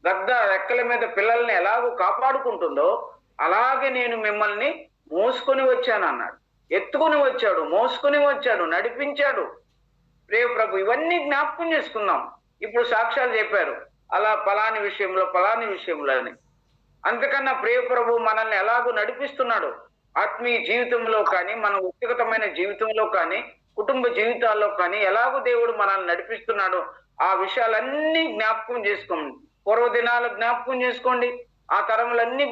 గద్ద రెక్కల మీద పిల్లల్ని ఎలాగో కాపాడుకుంటుందో అలాగే నేను మిమ్మల్ని మోసుకొని వచ్చాను అన్నాడు. ఎత్తుకుని వచ్చాడు, మోసుకొని వచ్చాడు, నడిపించాడు. ప్రియ ప్రభు, ఇవన్నీ జ్ఞాపకం చేసుకుందాం. ఇప్పుడు సాక్ష్యాలు చెప్పారు, అలా పలాని విషయంలో అని. అంతకన్నా ప్రియ ప్రభు మనల్ని ఎలాగో నడిపిస్తున్నాడు. ఆత్మీయ జీవితంలో కానీ, మన వ్యక్తిగతమైన జీవితంలో కానీ, కుటుంబ జీవితాల్లో కానీ ఎలాగో దేవుడు మనల్ని నడిపిస్తున్నాడు. ఆ విషయాలన్నీ జ్ఞాపకం చేసుకోండి. పూర్వ దినాలు జ్ఞాపకం చేసుకోండి. ఆ తరములన్నీ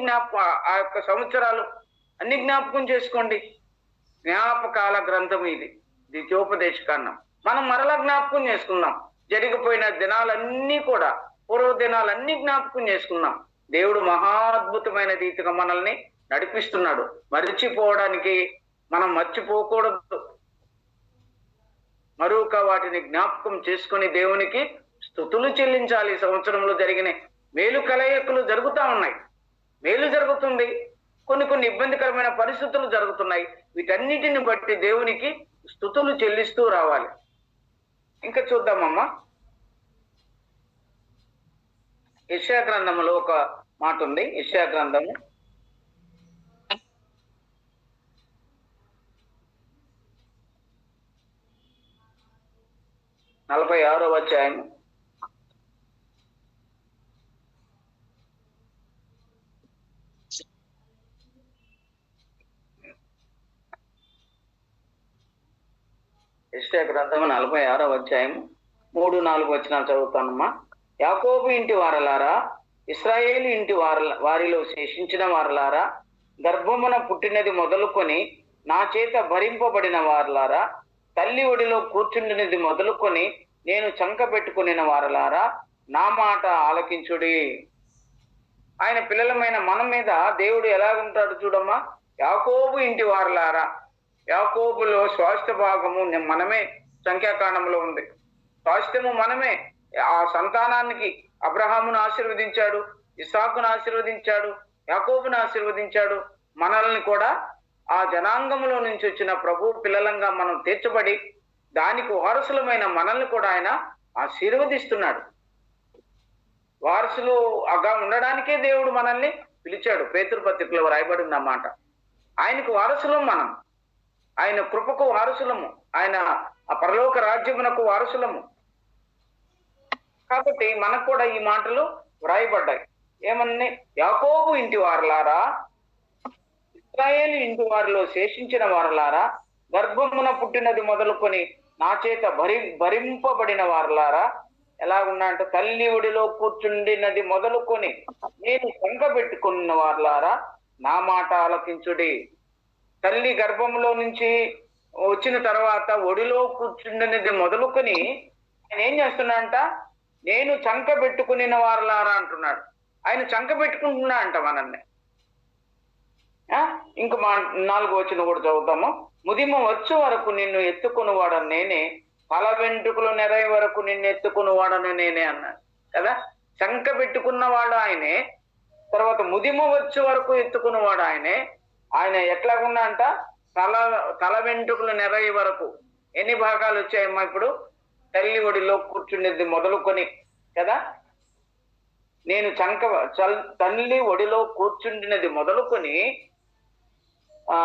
ఆ యొక్క సంవత్సరాలు అన్ని జ్ఞాపకం చేసుకోండి. జ్ఞాపకాల గ్రంథం ఇది, ద్వితీయోపదేశ కాండం. మనం మరలా జ్ఞాపకం చేసుకుందాం. జరిగిపోయిన దినాలన్నీ కూడా, పూర్వ దినాలన్నీ జ్ఞాపకం చేసుకుందాం. దేవుడు మహాద్భుతమైన రీతిగా మనల్ని నడిపిస్తున్నాడు. మర్చిపోవడానికి మనం మర్చిపోకూడదు. మరొక వాటిని జ్ఞాపకం చేసుకుని దేవునికి స్తుతులు చెల్లించాలి. సంవత్సరంలో జరిగిన మేలు కలయికలు జరుగుతూ ఉన్నాయి. మేలు జరుగుతుంది, కొన్ని ఇబ్బందికరమైన పరిస్థితులు జరుగుతున్నాయి. వీటన్నిటిని బట్టి దేవునికి స్తుతులు చెల్లిస్తూ రావాలి. ఇంకా చూద్దామమ్మా, యెషయా గ్రంథంలో ఒక మాట ఉంది. యెషయా గ్రంథము 46వ అధ్యాయం 46వ అధ్యాయం 3-4 వచనాలు చదువుతానమ్మా. యాకోబు ఇంటి వారలారా, ఇశ్రాయేలు ఇంటి వారిలో శేషించిన వారలారా, గర్భమున పుట్టినది మొదలుకొని నా చేత భరింపబడిన వారలారా, తల్లి ఒడిలో కూర్చుండినది మొదలుకొని నేను చంక పెట్టుకునిన వారలారా, నా మాట ఆలకించుడి. ఆయన పిల్లలమైన మన మీద దేవుడు ఎలాగుంటాడు చూడమ్మా. యాకోబు ఇంటి వారలారా, యాకోబులో స్వాస్థ్య భాగము మనమే. సంఖ్యాకాండంలో ఉంది. స్వాస్థ్యము మనమే. ఆ సంతానానికి అబ్రహామును ఆశీర్వదించాడు, ఇస్సాకును ఆశీర్వదించాడు, యాకోబును ఆశీర్వదించాడు. మనల్ని కూడా ఆ జనాంగంలో నుంచి వచ్చిన ప్రభు పిల్లలంగా మనం తీర్చబడి దానికి వారసులమైన మనల్ని కూడా ఆయన ఆశీర్వదిస్తున్నాడు. వారసులుగా ఉండడానికే దేవుడు మనల్ని పిలిచాడు. పేతురు పత్రికలో రాయబడింది అన్నమాట. ఆయనకు వారసులం మనం, ఆయన కృపకు వారసులము, ఆయన ఆ పరలోక రాజ్యమునకు వారసులము. కాబట్టి మనకు కూడా ఈ మాటలు వ్రాయబడ్డాయి. ఏమన్నీ? యాకోబు ఇంటి వారలారా, ఇశ్రాయేలు ఇంటి వారిలో శేషించిన వారలారా, గర్భమున పుట్టినది మొదలుకొని నా చేత భరింపబడిన వారలారా. ఎలాగున్నా అంటే తల్లి ఒడిలో కూర్చుండినది మొదలుకొని నేను శంక పెట్టుకున్న వారలారా, నా మాట ఆలకించుడి. తల్లి గర్భంలో నుంచి వచ్చిన తర్వాత ఒడిలో కూర్చుండినది మొదలుకొని ఆయన ఏం చేస్తున్నాడంట? నేను చంక పెట్టుకుని వారలారా అంటున్నాడు. ఆయన చంక పెట్టుకుంటున్నా అంట మనల్ని. ఇంక 4వ వచనం కూడా చదువుతాము. ముదిమ వచ్చు వరకు నిన్ను ఎత్తుకుని వాడను నేనే, తల వెంట్రుకలు నెరయ వరకు నిన్ను ఎత్తుకుని వాడను నేనే అన్నాడు కదా. చంక పెట్టుకున్నవాడు ఆయనే, తర్వాత ముదిమ వచ్చు వరకు ఎత్తుకున్నవాడు ఆయనే. ఆయన ఎట్లాగున్నా అంట? తల వెంట్రుకలు నెరయ వరకు. ఎన్ని భాగాలు వచ్చాయమ్మా ఇప్పుడు? తల్లి ఒడిలో కూర్చుండేది మొదలుకొని కదా. నేను తల్లి ఒడిలో కూర్చుండినది మొదలుకొని ఆ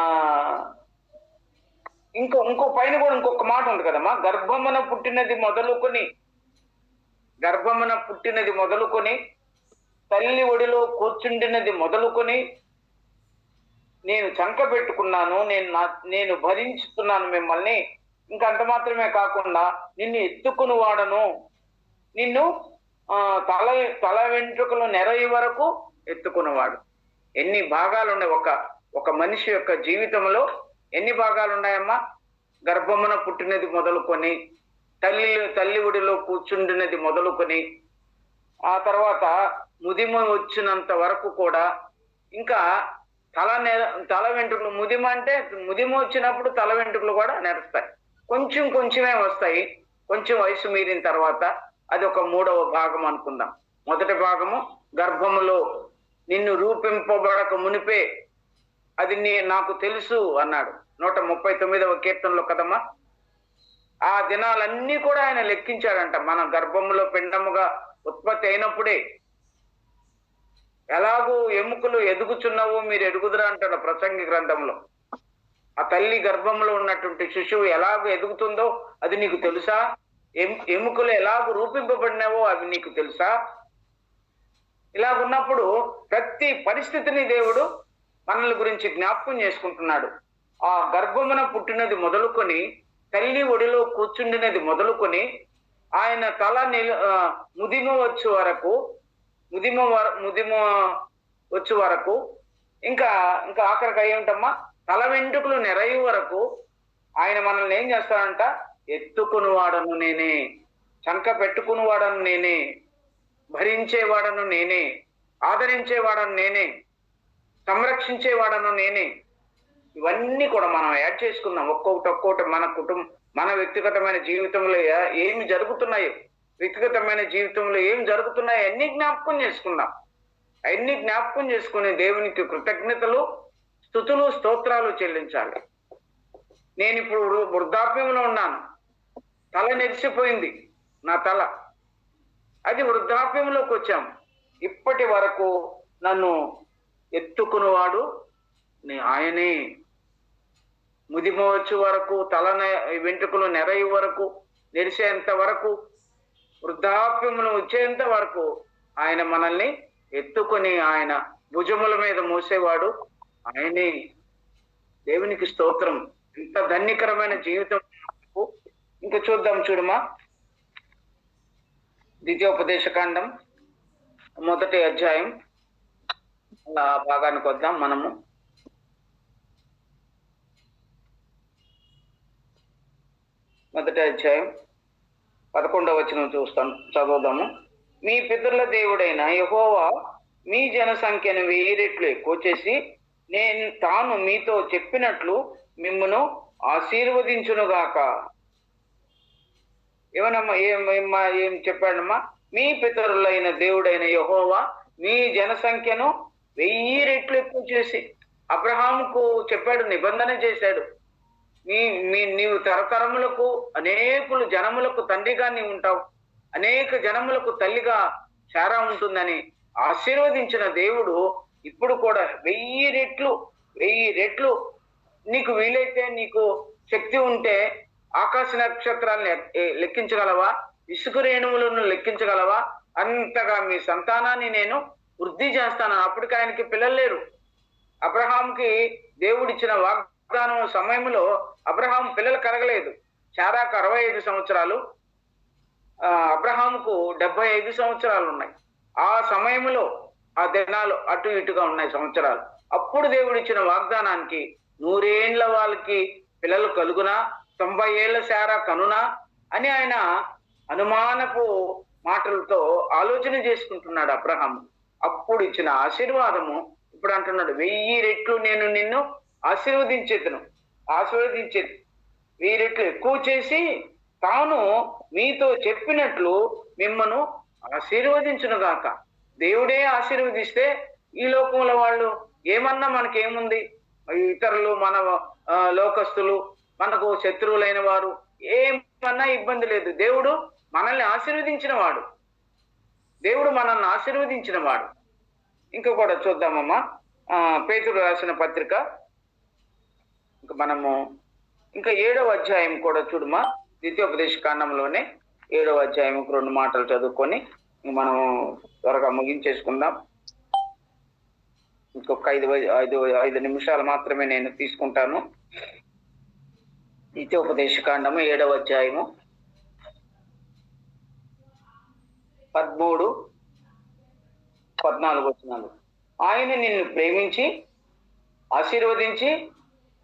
ఇంకో పైన కూడా ఇంకొక మాట ఉంది కదమ్మా, గర్భమున పుట్టినది మొదలుకొని తల్లి ఒడిలో కూర్చుండినది మొదలుకొని నేను చంక పెట్టుకున్నాను, నేను భరించుతున్నాను మిమ్మల్ని. ఇంకా అంత మాత్రమే కాకుండా నిన్ను ఎత్తుకుని వాడను, నిన్ను తల వెంట్రుకలు నెరయి వరకు ఎత్తుకునేవాడు. ఎన్ని భాగాలు ఉన్నాయి ఒక మనిషి యొక్క జీవితంలో? ఎన్ని భాగాలు ఉన్నాయమ్మా? గర్భమున పుట్టినది మొదలుకొని, తల్లి ఒడిలో కూర్చుండినది మొదలుకొని, ఆ తర్వాత ముదిమ వచ్చినంత వరకు కూడా, ఇంకా తల వెంట్రుకలు, ముదిమ అంటే ముదిమ వచ్చినప్పుడు తల వెంట్రుకలు కూడా నెరుస్తాయి. కొంచెమే వస్తాయి. కొంచెం వయసు మీరిన తర్వాత అది ఒక 3వ భాగం అనుకుందాం. మొదటి భాగము గర్భములో నిన్ను రూపింపబడక మునిపే అది నాకు తెలుసు అన్నాడు 139వ కీర్తనలో కదమ్మా. ఆ దినాలన్నీ కూడా ఆయన లెక్కించాడంట. మన గర్భములో పిండముగా ఉత్పత్తి అయినప్పుడే, ఎలాగూ ఎముకలు ఎదుగుచున్నావో మీరు ఎదుగుదురా అంటాడు ప్రసంగి గ్రంథంలో. ఆ తల్లి గర్భంలో ఉన్నటువంటి శిశువు ఎలాగో ఎదుగుతుందో అది నీకు తెలుసా? ఎముకలు ఎలాగో రూపింపబడినావో అవి నీకు తెలుసా? ఇలాగున్నప్పుడు ప్రతి పరిస్థితిని దేవుడు మనల గురించి జ్ఞాపకం చేసుకుంటున్నాడు. ఆ గర్భమున పుట్టినది మొదలుకొని, తల్లి ఒడిలో కూర్చుండినది మొదలుకొని, ఆయన తల ముదిమ వచ్చే వరకు, ఇంకా ఆఖరికి అయ్యేంటమ్మా తల వెంట్రుకలు నెరయి వరకు ఆయన మనల్ని ఏం చేస్తాడంట? ఎత్తుకునివాడను నేనే, చంక పెట్టుకునివాడను నేనే, భరించేవాడను నేనే, ఆదరించేవాడను నేనే, సంరక్షించేవాడను నేనే. ఇవన్నీ కూడా మనం యాడ్ చేసుకుందాం. ఒక్కొక్కటి మన వ్యక్తిగతమైన జీవితంలో ఏమి జరుగుతున్నాయో, వ్యక్తిగతమైన జీవితంలో ఏం జరుగుతున్నాయో అన్ని జ్ఞాపకం చేసుకుందాం. అన్ని జ్ఞాపకం చేసుకుని దేవునికి కృతజ్ఞతలు, స్తుతులు, స్తోత్రాలు చెల్లించాలి. నేను ఇప్పుడు వృద్ధాప్యంలో ఉన్నాను. తల నెరిసిపోయింది నా తల. అది వృద్ధాప్యంలోకి వచ్చాము. ఇప్పటి వరకు నన్ను ఎత్తుకునేవాడు ఆయనే. ముదిమ వచ్చే వరకు, తల వెంట్రుకలు నెరయి వరకు, నెరిసేంత వరకు, వృద్ధాప్యమును వచ్చేంత వరకు ఆయన మనల్ని ఎత్తుకొని ఆయన భుజముల మీద మోసేవాడు ఆయనే. దేవునికి స్తోత్రం. ఎంత ధన్యకరమైన జీవితం. ఇంకా చూడమా, ద్వితీయోపదేశకాండం 1వ అధ్యాయం అలా భాగానికి వద్దాం మనము. మొదటి అధ్యాయం 11వ వచనం చదువుదాము. మీ పితరుల దేవుడైన యెహోవా మీ జనసంఖ్యను 1000 రెట్లు ఎక్కువ చేసి తాను మీతో చెప్పినట్లు మిమ్మును ఆశీర్వదించునుగాక. ఏం చెప్పాడమ్మా? మీ పితరులైన దేవుడైన యెహోవా మీ జనసంఖ్యను 1000 రెట్లు ఎక్కువ చేసి అబ్రహాముకు చెప్పాడు, నిబంధన చేశాడు. నీవు తరతరములకు అనేకులు జనములకు తండ్రిగా నీవు ఉంటావు, అనేక జనములకు తల్లిగా శారా ఉంటుందని ఆశీర్వదించిన దేవుడు ఇప్పుడు కూడా 1000 రెట్లు నీకు వీలైతే, నీకు శక్తి ఉంటే ఆకాశ నక్షత్రాలను లెక్కించగలవా? ఇసుక రేణువులను లెక్కించగలవా? అంతగా మీ సంతానాన్ని నేను వృద్ధి చేస్తాను. అప్పటికి ఆయనకి పిల్లలు లేరు. అబ్రహాంకి దేవుడిచ్చిన వాగ్దానం సమయంలో అబ్రహాం పిల్లలు కలగలేదు. శారాకు 65 సంవత్సరాలు, అబ్రహాంకు 75 సంవత్సరాలు ఉన్నాయి. ఆ సమయంలో ఆ దినాలు అటు ఇటుగా ఉన్నాయి సంవత్సరాలు. అప్పుడు దేవుడిచ్చిన వాగ్దానానికి 100 ఏండ్ల వాళ్ళకి పిల్లలు కలుగునా, 90 ఏళ్ల శారా కనునా అని ఆయన అనుమానపు మాటలతో ఆలోచన చేసుకుంటున్నాడు అబ్రహాం. అప్పుడు ఇచ్చిన ఆశీర్వాదము ఇప్పుడు అంటున్నాడు, 1000 రెట్లు నేను నిన్ను ఆశీర్వదించేది 1000 రెట్లు ఎక్కువ చేసి తాను మీతో చెప్పినట్లు మిమ్మను ఆశీర్వదించునుగాక. దేవుడే ఆశీర్వదిస్తే ఈ లోకంలో వాళ్ళు ఏమన్నా మనకేముంది? ఇతరులు, మన లోకస్తులు, మనకు శత్రువులైన వారు ఏమన్నా ఇబ్బంది లేదు. దేవుడు మనల్ని ఆశీర్వదించిన వాడు. దేవుడు మనల్ని ఆశీర్వదించిన వాడు. ఇంకా కూడా చూద్దామమ్మా. పేతురు రాసిన పత్రిక ఇంకా మనము ఇంకా 7వ అధ్యాయం కూడా చూడమా. ద్వితీయోపదేశ కాండంలోనే 7వ అధ్యాయం 2 మాటలు చదువుకొని మనం త్వరగా ముగించేసుకుందాం. ఇంకొక 5 నిమిషాలు మాత్రమే నేను తీసుకుంటాను. ద్వితీయోపదేశ కాండము 7వ అధ్యాయము 13, 14 వచనాలు. ఆయన నిన్ను ప్రేమించి ఆశీర్వదించి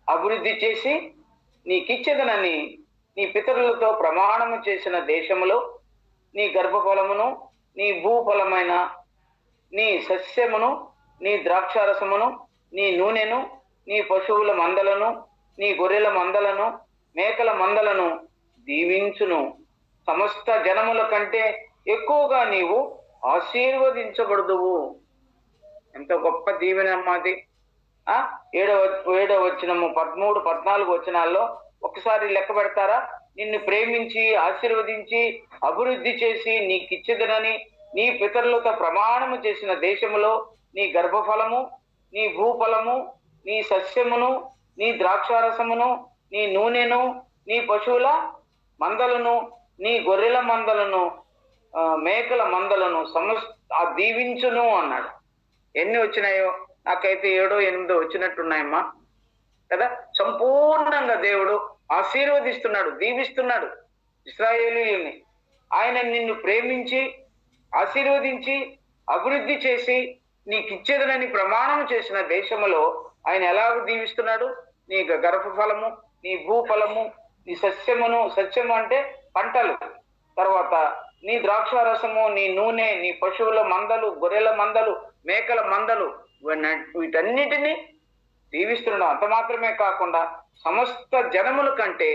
అభివృద్ధి చేసి నీకిచ్చేదనని నీ పితరులతో ప్రమాణము చేసిన దేశములో నీ గర్భఫలమును, నీ భూఫలమైన నీ సస్యమును, నీ ద్రాక్షారసమును, నీ నూనెను, నీ పశువుల మందలను, నీ గొర్రెల మందలను, మేకల మందలను దీవించును. సమస్త జనముల కంటే ఎక్కువగా నీవు ఆశీర్వదించబడుదువు. ఎంత గొప్ప దీవెన అమ్మాది. 7వ వచనము 13, 14 వచనాల్లో ఒకసారి లెక్క పెడతారా? నిన్ను ప్రేమించి ఆశీర్వదించి అభివృద్ధి చేసి నీకిచ్చేదనని నీ పితరులతో ప్రమాణము చేసిన దేశములో నీ గర్భఫలము, నీ భూఫలము, నీ సస్యమును, నీ ద్రాక్షారసమును, నీ నూనెను, నీ పశువుల మందలను, నీ గొర్రెల మందలను, మేకల మందలను దీవించును అన్నాడు. ఎన్ని వచ్చినాయో? నాకైతే 7, 8 వచ్చినట్టున్నాయమ్మా కదా. సంపూర్ణంగా దేవుడు ఆశీర్వదిస్తున్నాడు, దీవిస్తున్నాడు ఇశ్రాయేలీయుల్ని. ఆయన నిన్ను ప్రేమించి ఆశీర్వదించి అభివృద్ధి చేసి నీకిచ్చేదనని ప్రమాణం చేసిన దేశములో ఆయన ఎలాగ దీవిస్తున్నాడు? నీ గర్భఫలము, నీ భూఫలము, నీ సస్యమును, సస్యము అంటే పంటలు, తర్వాత నీ ద్రాక్షారసము, నీ నూనె, నీ పశువుల మందలు, గొర్రెల మందలు, మేకల మందలు, వీటన్నిటినీ దీవిస్తున్నాడు. అంత మాత్రమే కాకుండా సమస్త జనముల కంటే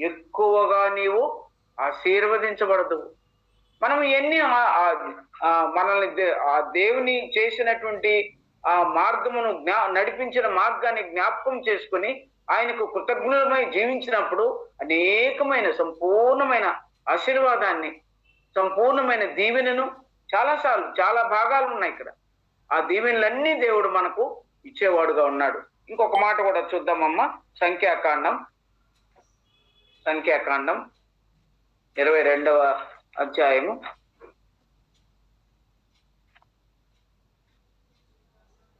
ఎక్కువగా నీవు ఆశీర్వదించబడదు. మనం ఎన్ని మనల్ని ఆ దేవుని చేసినటువంటి ఆ మార్గమును నడిపించిన మార్గాన్ని జ్ఞాపకం చేసుకుని ఆయనకు కృతజ్ఞులమై జీవించినప్పుడు అనేకమైన సంపూర్ణమైన ఆశీర్వాదాన్ని, సంపూర్ణమైన దీవెనను చాలా భాగాలు ఉన్నాయి ఇక్కడ. ఆ దీవెనలన్నీ దేవుడు మనకు ఇచ్చేవాడుగా ఉన్నాడు. ఇంకొక మాట కూడా చూద్దామమ్మా. సంఖ్యాకాండం 22వ అధ్యాయము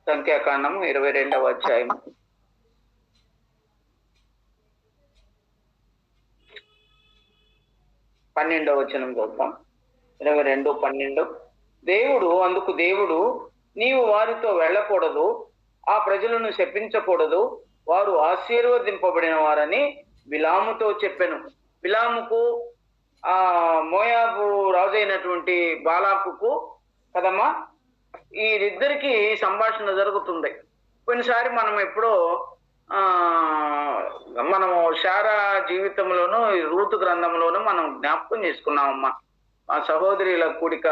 22వ అధ్యాయము 12వ వచనం చూద్దాం. 22:12. అందుకు దేవుడు నీవు వారితో వెళ్ళకూడదు, ఆ ప్రజలను శపించకూడదు, వారు ఆశీర్వదింపబడిన వారని బిలాముతో చెప్పెను. బిలాముకు మోయాబు రాజైనటువంటి బాలాకుకు కదమ్మా, వీరిద్దరికి సంభాషణ జరుగుతుంది. కొన్నిసారి మనం ఎప్పుడో మనము శారా జీవితంలోనూ రూతు గ్రంథంలోనూ మనం జ్ఞాపకం చేసుకున్నామమ్మా. మా సహోదరుల కూడిక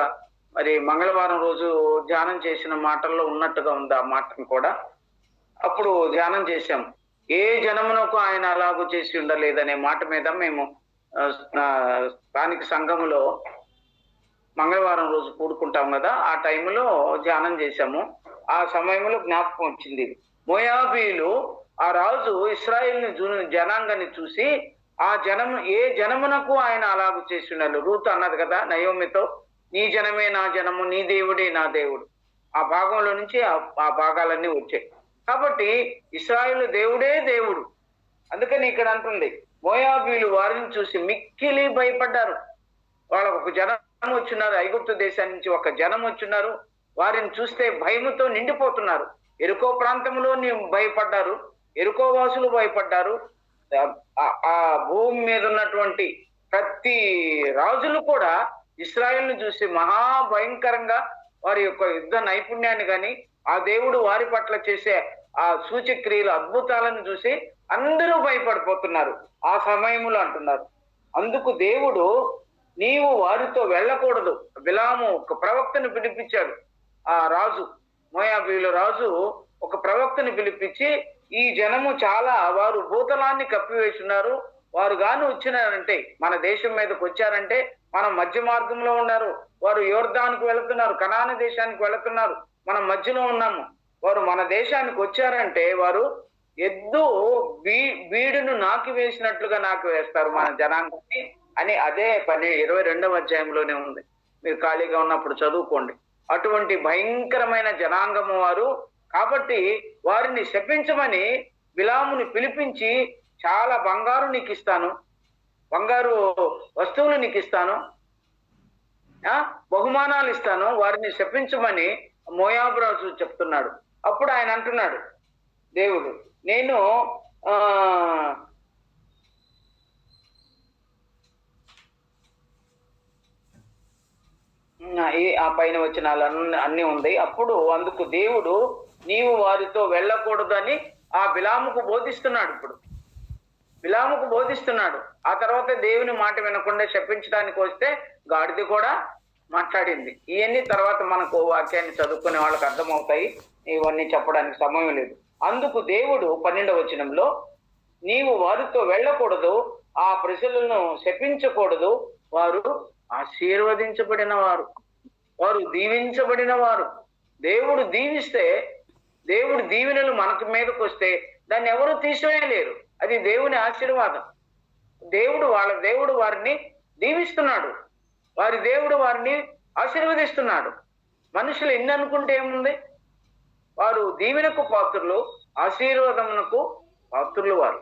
మరి మంగళవారం రోజు ధ్యానం చేసిన మాటల్లో ఉన్నట్టుగా ఉంది ఆ మాటను కూడా. అప్పుడు ధ్యానం చేశాం. ఏ జనమునకు ఆయన అలాగూ చేసి ఉండలేదనే మాట మీద మేము స్థానిక సంఘంలో మంగళవారం రోజు కూడుకుంటాం కదా, ఆ టైంలో ధ్యానం చేశాము. ఆ సమయంలో జ్ఞాపకం వచ్చింది. మోయాబీలు ఆ రాజు ఇశ్రాయేల్ జనాంగాన్ని చూసి ఏ జనమునకు ఆయన అలాగూ చేసి ఉండాలి. రూతు అన్నది కదా నయోమితో, నీ జనమే నా జనము, నీ దేవుడే నా దేవుడు. ఆ భాగంలో నుంచి ఆ భాగాలన్నీ వచ్చాయి. కాబట్టి ఇశ్రాయేలు దేవుడే దేవుడు. అందుకని ఇక్కడ అంటుంది, మోయాబీలు వారిని చూసి మిక్కిలి భయపడ్డారు. వాళ్ళకు ఒక జనం వచ్చున్నారు, ఐగుప్తు దేశాన్ని నుంచి ఒక జనం వచ్చున్నారు. వారిని చూస్తే భయముతో నిండిపోతున్నారు. ఎరుకో ప్రాంతంలో భయపడ్డారు, ఎరుకో వాసులు భయపడ్డారు. ఆ భూమి మీద ఉన్నటువంటి ప్రతి రాజులు కూడా ఇశ్రాయేల్ను చూసి మహాభయంకరంగా వారి యొక్క యుద్ధ నైపుణ్యాన్ని కానీ ఆ దేవుడు వారి పట్ల చేసే ఆ సూచక్రియలు అద్భుతాలను చూసి అందరూ భయపడిపోతున్నారు. ఆ సమయంలో అంటున్నారు, అందుకు దేవుడు నీవు వారితో వెళ్ళకూడదు. బిలాము ఒక ప్రవక్తను పిలిపించాడు. ఆ రాజు, మోయాబీల రాజు ఒక ప్రవక్తను పిలిపించి, ఈ జనము వారు భూతలాన్ని కప్పివేస్తున్నారు, వారు గాను వచ్చినారంటే, మన దేశం మీదకి వచ్చారంటే మనం మధ్య మార్గంలో ఉన్నారు. వారు యోర్దానుకు వెళుతున్నారు, కనాను దేశానికి వెళుతున్నారు, మనం మధ్యలో ఉన్నాము. వారు మన దేశానికి వచ్చారంటే వారు ఎద్దు బీడును నాకి వేసినట్లుగా నాకు వేస్తారు మన జనాంగాన్ని అని అదే 22వ అధ్యాయంలోనే ఉంది. మీరు ఖాళీగా ఉన్నప్పుడు చదువుకోండి. అటువంటి భయంకరమైన జనాంగము వారు. కాబట్టి వారిని శపించమని బిలాముని పిలిపించి, చాలా బంగారు నీకు ఇస్తాను, బంగారు వస్తువులు నీకు ఇస్తాను, బహుమానాలు ఇస్తాను, వారిని శపించమని మోయాబు రాజు చెప్తున్నాడు. అప్పుడు ఆయన అంటున్నాడు, దేవుడు నేను ఆ పైన వచనాలు అన్ని ఉంది. అప్పుడు అందుకు దేవుడు నీవు వారితో వెళ్ళకూడదని ఆ బిలాముకు బోధిస్తున్నాడు. ఇప్పుడు బిలాముకు బోధిస్తున్నాడు. ఆ తర్వాత దేవుని మాట వినకుండా శపించడానికి వస్తే గాడిద కూడా మాట్లాడింది. ఇవన్నీ తర్వాత మనకు వాక్యాన్ని చదువుకునే వాళ్ళకి అర్థమవుతాయి. ఇవన్నీ చెప్పడానికి సమయం లేదు. అందుకు దేవుడు 12వ వచనంలో నీవు వారితో వెళ్ళకూడదు, ఆ ప్రజలను శపించకూడదు, వారు ఆశీర్వదించబడిన వారు, వారు దీవించబడిన వారు. దేవుడు దీవిస్తే, దేవుడు దీవెనలు మనకు మీదకి వస్తే దాన్ని ఎవరు తీసివేయలేరు. అది దేవుని ఆశీర్వాదం. దేవుడు వారిని దీవిస్తున్నాడు, వారి దేవుడు వారిని ఆశీర్వదిస్తున్నాడు. మనుషులు ఎన్ని అనుకుంటే ఏముంది, వారు దీవెనకు పాత్రులు, ఆశీర్వాదమునకు పాత్రులు వారు.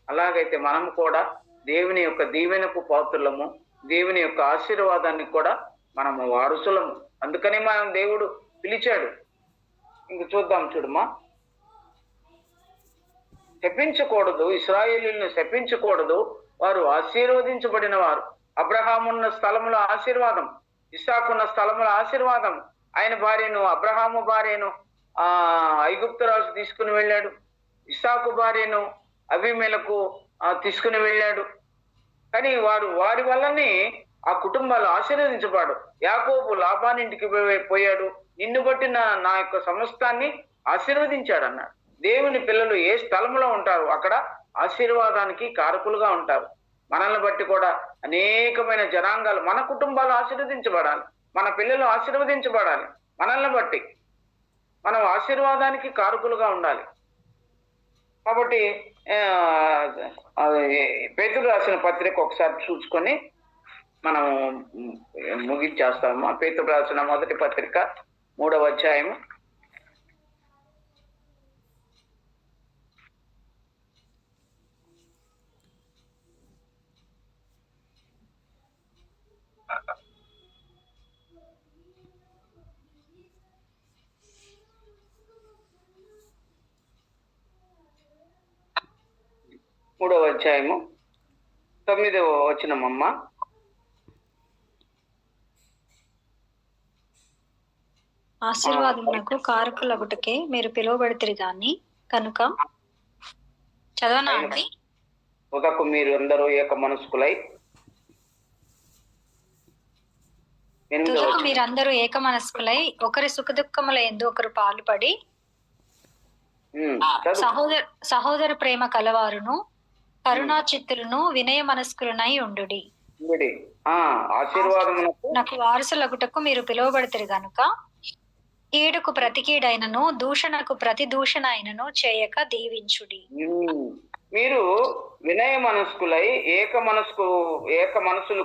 అలాగైతే మనము కూడా దేవుని యొక్క దీవెనకు పాత్రులము, దేవుని యొక్క ఆశీర్వాదానికి కూడా మనము వారసులము. అందుకని మనం దేవుడు పిలిచాడు. ఇంక చూద్దాం, చూడమ్మా. శపించకూడదు, ఇశ్రాయేలీయులను శపించకూడదు, వారు ఆశీర్వదించబడిన వారు. అబ్రహామున్న స్థలముల ఆశీర్వాదం, ఇస్సాకున్న స్థలముల ఆశీర్వాదం. ఆయన భార్యను, అబ్రహాము భార్యను ఐగుప్తు రాజు తీసుకుని వెళ్ళాడు. ఇస్సాకు భార్యను అబీమెలకు తీసుకుని వెళ్ళాడు. కానీ వారి వల్లనే ఆ కుటుంబాలు ఆశీర్వదించబడు. యాకోబు లాబానింటికి పోయాడు, నిన్ను బట్టి నా యొక్క సమస్తాన్ని ఆశీర్వదించాడు అన్నాడు. దేవుని పిల్లలు ఏ స్థలంలో ఉంటారు అక్కడ ఆశీర్వాదానికి కారకులుగా ఉంటారు. మనల్ని బట్టి కూడా అనేకమైన జనాంగాలు, మన కుటుంబాలు ఆశీర్వదించబడాలి, మన పిల్లలు ఆశీర్వదించబడాలి. మనల్ని బట్టి మనం ఆశీర్వాదానికి కారకులుగా ఉండాలి. కాబట్టి పేతురు రాసిన పత్రిక ఒకసారి చూసుకొని మనం ముగించేస్తాము. పేతురు రాసిన మొదటి పత్రిక 3వ అధ్యాయము 9వ వచనమమ్మ. ఆశీర్వాదమునకు కారకులగుటకే మీరు పిలువబడితిరి గాని కనుక చదవనా అండి? ఉదకు మీరు అందరూ ఏక మనస్కులై, మీరందరూ ఏక మనస్కులై ఒకరి సుఖ దుఃఖముల యందు ఒకరు పాలుపడి సహోదర ప్రేమ కలవారును కరుణా చిత్తులను వినయ మనస్కులనై ఉండుడి. నాకు వారసులగుటకు మీరు పిలువబడితిరి గనుక కీడుకు ప్రతి కీడైనను దూషణకు ప్రతి దూషణ అయినను చేయక దీవించుడి. మీరు వినయ మనస్కులై ఏక మనస్సు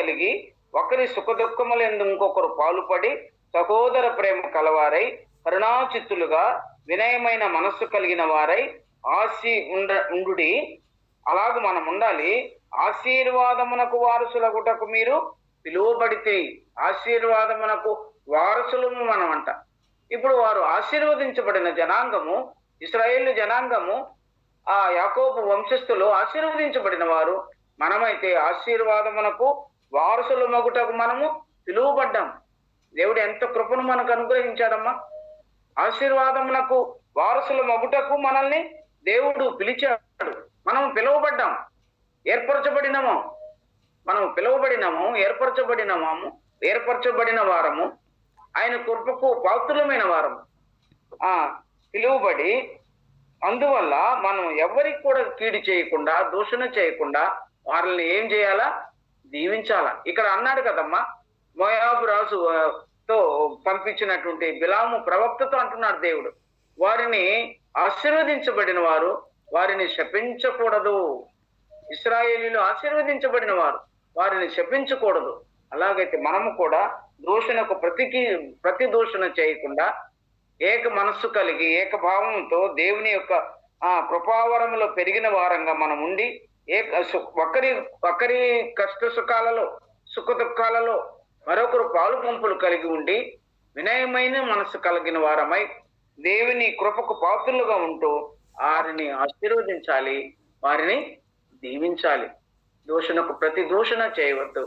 కలిగి ఒకరి సుఖ దుఃఖములందు ఇంకొకరు పాలుపడి సహోదర ప్రేమ కలవారై కరుణాచిత్తులుగా వినయమైన మనస్సు కలిగిన వారై ఉండుడి. అలాగ మనం ఉండాలి. ఆశీర్వాదమునకు వారసులగుటకు మీరు పిలువబడితే, ఆశీర్వాదమునకు వారసులము మనం అంట. ఇప్పుడు వారు ఆశీర్వదించబడిన జనాంగము, ఇశ్రాయేలు జనాంగము, ఆ యాకోబు వంశస్థులు ఆశీర్వదించబడిన వారు. మనమైతే ఆశీర్వాదమునకు వారసుల మగుటకు మనము పిలువబడ్డాం. దేవుడు ఎంత కృపను మనకు అనుగ్రహించాడమ్మా. ఆశీర్వాదమునకు వారసుల మగుటకు మనల్ని దేవుడు పిలిచాడు. మనం పిలువబడ్డాం, ఏర్పరచబడినము. మనం పిలువబడినము, ఏర్పరచబడిన వారము, ఆయన కృపకు పాత్రులమైన వారము. పిలువబడి అందువల్ల మనం ఎవరికి కూడా కీడు చేయకుండా, దూషణ చేయకుండా వారిని ఏం చేయాలా? దీవించాల. ఇక్కడ అన్నాడు కదమ్మా, మోయాబు రాజు తో పంపించినటువంటి బిలాము ప్రవక్తతో అంటున్నాడు దేవుడు, వారిని ఆశీర్వదించబడిన వారు వారిని శపించకూడదు. ఇశ్రాయేలీలు ఆశీర్వదించబడిన వారు వారిని శపించకూడదు. అలాగైతే మనము కూడా దూషణకు ప్రతి దూషణ చేయకుండా ఏక మనస్సు కలిగి ఏకభావంతో దేవుని యొక్క కృపావరములో పెరిగిన వారంగా మనం ఉండి ఒకరి కష్ట సుఖాలలో సుఖ దుఃఖాలలో మరొకరు పాలు పంపులు కలిగి ఉండి వినయమైన మనసు కలిగిన వారమై దేవుని కృపకు పాత్రులుగా ఉంటూ వారిని ఆశీర్వదించాలి, వారిని దీవించాలి. దూషణకు ప్రతి దూషణ చేయవద్దు,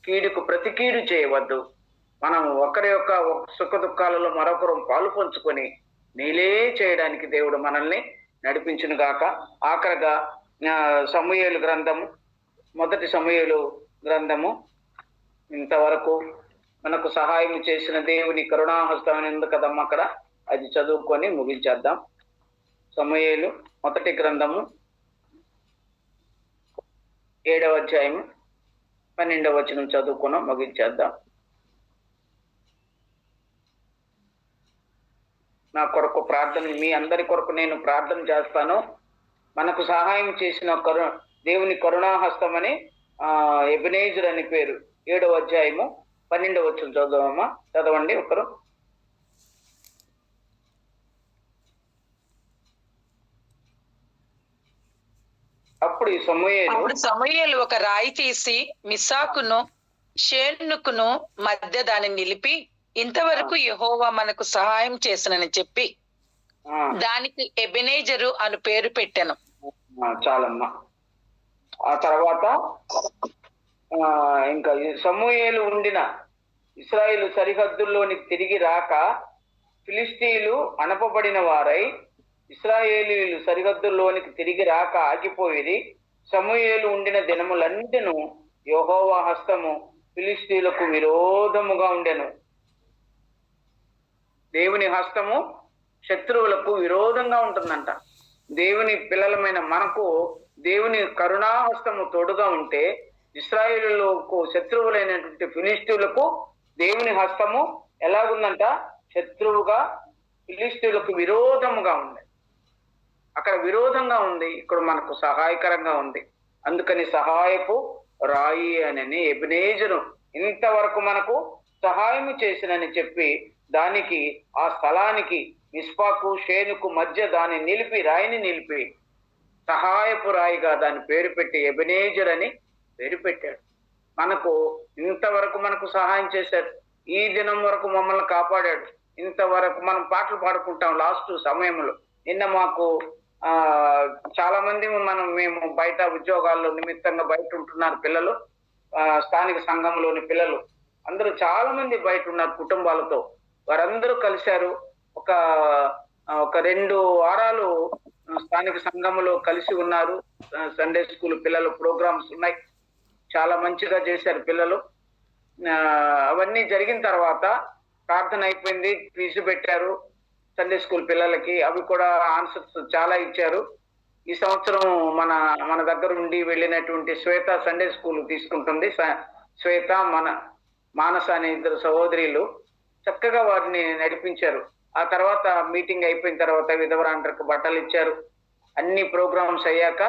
కీడుకు ప్రతి కీడు చేయవద్దు. మనం ఒకరి యొక్క సుఖ దుఃఖాలలో మరొకరు పాలు పంచుకొని మేలే చేయడానికి దేవుడు మనల్ని నడిపించును గాక. ఆఖరగా సమూయేలు గ్రంథము, మొదటి సమూయేలు గ్రంథము ఇంతవరకు మనకు సహాయం చేసిన దేవుని కరుణాహస్తం ఉంది కదమ్మా, అక్కడ అది చదువుకొని ముగించేద్దాం. సమూయేలు మొదటి గ్రంథము 7వ అధ్యాయము 12వ వచనం చదువుకున్నాం, ముగించేద్దాం. నా కొరకు ప్రార్థన, మీ అందరి కొరకు నేను ప్రార్థన చేస్తాను. మనకు సహాయం చేసిన దేవుని కరుణాహస్తం అని ఎబెనేజర్ అని పేరు. 7వ అధ్యాయము 12వ వచనం చదవమ్మా, చదవండి ఒకరు. అప్పుడు సమూయేలు ఒక రాయి తీసి మిస్సాకును షేనుకును మధ్య దాన్ని నిలిపి, ఇంతవరకు యెహోవా మనకు సహాయం చేసినని చెప్పి దానికి ఎబెనేజరు అని పేరు పెట్టాను. చాలమ్మా. ఆ తర్వాత ఇంకా సమూయేలు ఉండిన ఇశ్రాయేలు సరిహద్దుల్లోనికి తిరిగి రాక ఫిలిష్తీయులు అణపబడిన వారై ఇశ్రాయేలీయులు సరిహద్దుల్లోనికి తిరిగి రాక ఆగిపోయేది. సమూయేలు ఉండిన దినములన్నిటిను యెహోవా హస్తము ఫిలిష్తీయులకు విరోధముగా ఉండెను. దేవుని హస్తము శత్రువులకు విరోధంగా ఉంటుందంట. దేవుని పిల్లలమైన మనకు దేవుని కరుణాహస్తము తోడుగా ఉంటే ఇశ్రాయేలులకు శత్రువులైనటువంటి ఫిలిష్తీయులకు దేవుని హస్తము ఎలాగుందంట? శత్రువుగా, ఫిలిష్తీయులకు విరోధముగా ఉంది. అక్కడ విరోధంగా ఉంది, ఇక్కడ మనకు సహాయకరంగా ఉంది. అందుకని సహాయపు రాయి అని ఎబెనేజరు ఇంతవరకు మనకు సహాయం చేసినని చెప్పి దానికి, ఆ స్థలానికి మిస్పాకు షేనుకు మధ్య దాన్ని నిలిపి, రాయిని నిలిపి సహాయపు రాయిగా దాని పేరు పెట్టి ఎబెనేజర్ అని పేరు పెట్టాడు. మనకు ఇంతవరకు మనకు సహాయం చేశాడు. ఈ దినం వరకు మమ్మల్ని కాపాడాడు. ఇంతవరకు మనం పాటలు పాడుకుంటాం లాస్ట్ సమయంలో. నిన్న మాకు చాలా మంది మేము బయట ఉద్యోగాల్లో నిమిత్తంగా బయట ఉంటున్నారు పిల్లలు, స్థానిక సంఘంలోని పిల్లలు అందరూ చాలా మంది బయట ఉన్నారు కుటుంబాలతో. వారందరూ కలిశారు. ఒక 2 వారాలు స్థానిక సంఘంలో కలిసి ఉన్నారు. సండే స్కూల్ పిల్లలు ప్రోగ్రామ్స్ ఉన్నాయి, చాలా మంచిగా చేశారు పిల్లలు. అవన్నీ జరిగిన తర్వాత ప్రార్థన అయిపోయింది, క్విజ్ పెట్టారు సండే స్కూల్ పిల్లలకి. అవి కూడా ఆన్సర్స్ చాలా ఇచ్చారు. ఈ సంవత్సరం మన దగ్గర ఉండి వెళ్ళినటువంటి శ్వేత సండే స్కూల్ తీసుకుంటుంది. శ్వేత, మానస అనే 2 సహోదరులు చక్కగా వారిని నడిపించారు. ఆ తర్వాత మీటింగ్ అయిపోయిన తర్వాత విధవరాండ్రకు బట్టలు ఇచ్చారు. అన్ని ప్రోగ్రామ్స్ అయ్యాక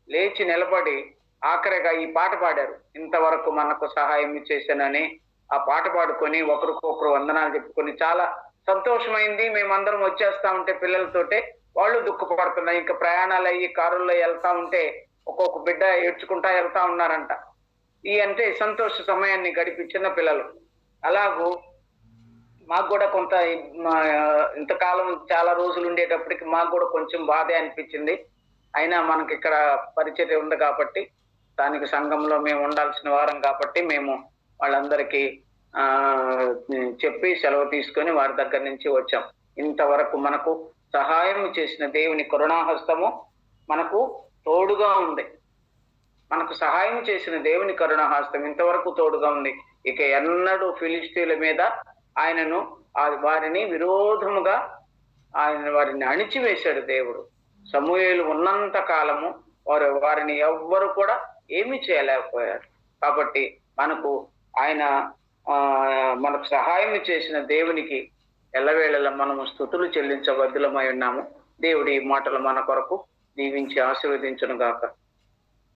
లేచి నిలబడి ఆఖరిగా ఈ పాట పాడారు, ఇంతవరకు మనకు సహాయం చేశానని. ఆ పాట పాడుకొని ఒకరికొకరు వందనాలు చెప్పుకొని చాలా సంతోషమైంది. మేమందరం వచ్చేస్తా ఉంటే పిల్లలతోటే వాళ్ళు దుఃఖపడుతున్నారు. ఇంకా ప్రయాణాలు అయ్యి కారుల్లో వెళ్తా ఉంటే ఒక్కొక్క బిడ్డ ఏడ్చుకుంటా వెళ్తా ఉన్నారంట. ఈ అంటే సంతోష సమయాన్ని గడిపి చిన్న పిల్లలు. అలాగూ మాకు కూడా కొంత ఇంతకాలం చాలా రోజులు ఉండేటప్పటికి మాకు కూడా కొంచెం బాధే అనిపించింది. అయినా మనకి ఇక్కడ పరిచయం ఉంది కాబట్టి, స్థానిక సంఘంలో మేము ఉండాల్సిన వారం కాబట్టి మేము వాళ్ళందరికీ చెప్పి సెలవు తీసుకొని వారి దగ్గర నుంచి వచ్చాం. ఇంతవరకు మనకు సహాయం చేసిన దేవుని కరుణాహస్తము మనకు తోడుగా ఉంది. మనకు సహాయం చేసిన దేవుని కరుణాహస్తం ఇంతవరకు తోడుగా ఉంది. ఇక ఎన్నడూ ఫిలిష్తీయుల మీద ఆయనను, వారిని విరోధముగా వారిని అణిచివేశాడు దేవుడు. సమూయేలు ఉన్నంత కాలము వారిని ఎవ్వరు కూడా ఏమీ చేయలేకపోయారు. కాబట్టి మనకు ఆయన మనకు సహాయం చేసిన దేవునికి ఎల్లవేళలా మనము స్తుతులు చెల్లించబద్దులమై ఉన్నాము. దేవుడి మాటలు మన కొరకు దీవించి ఆశీర్వదించును గాక.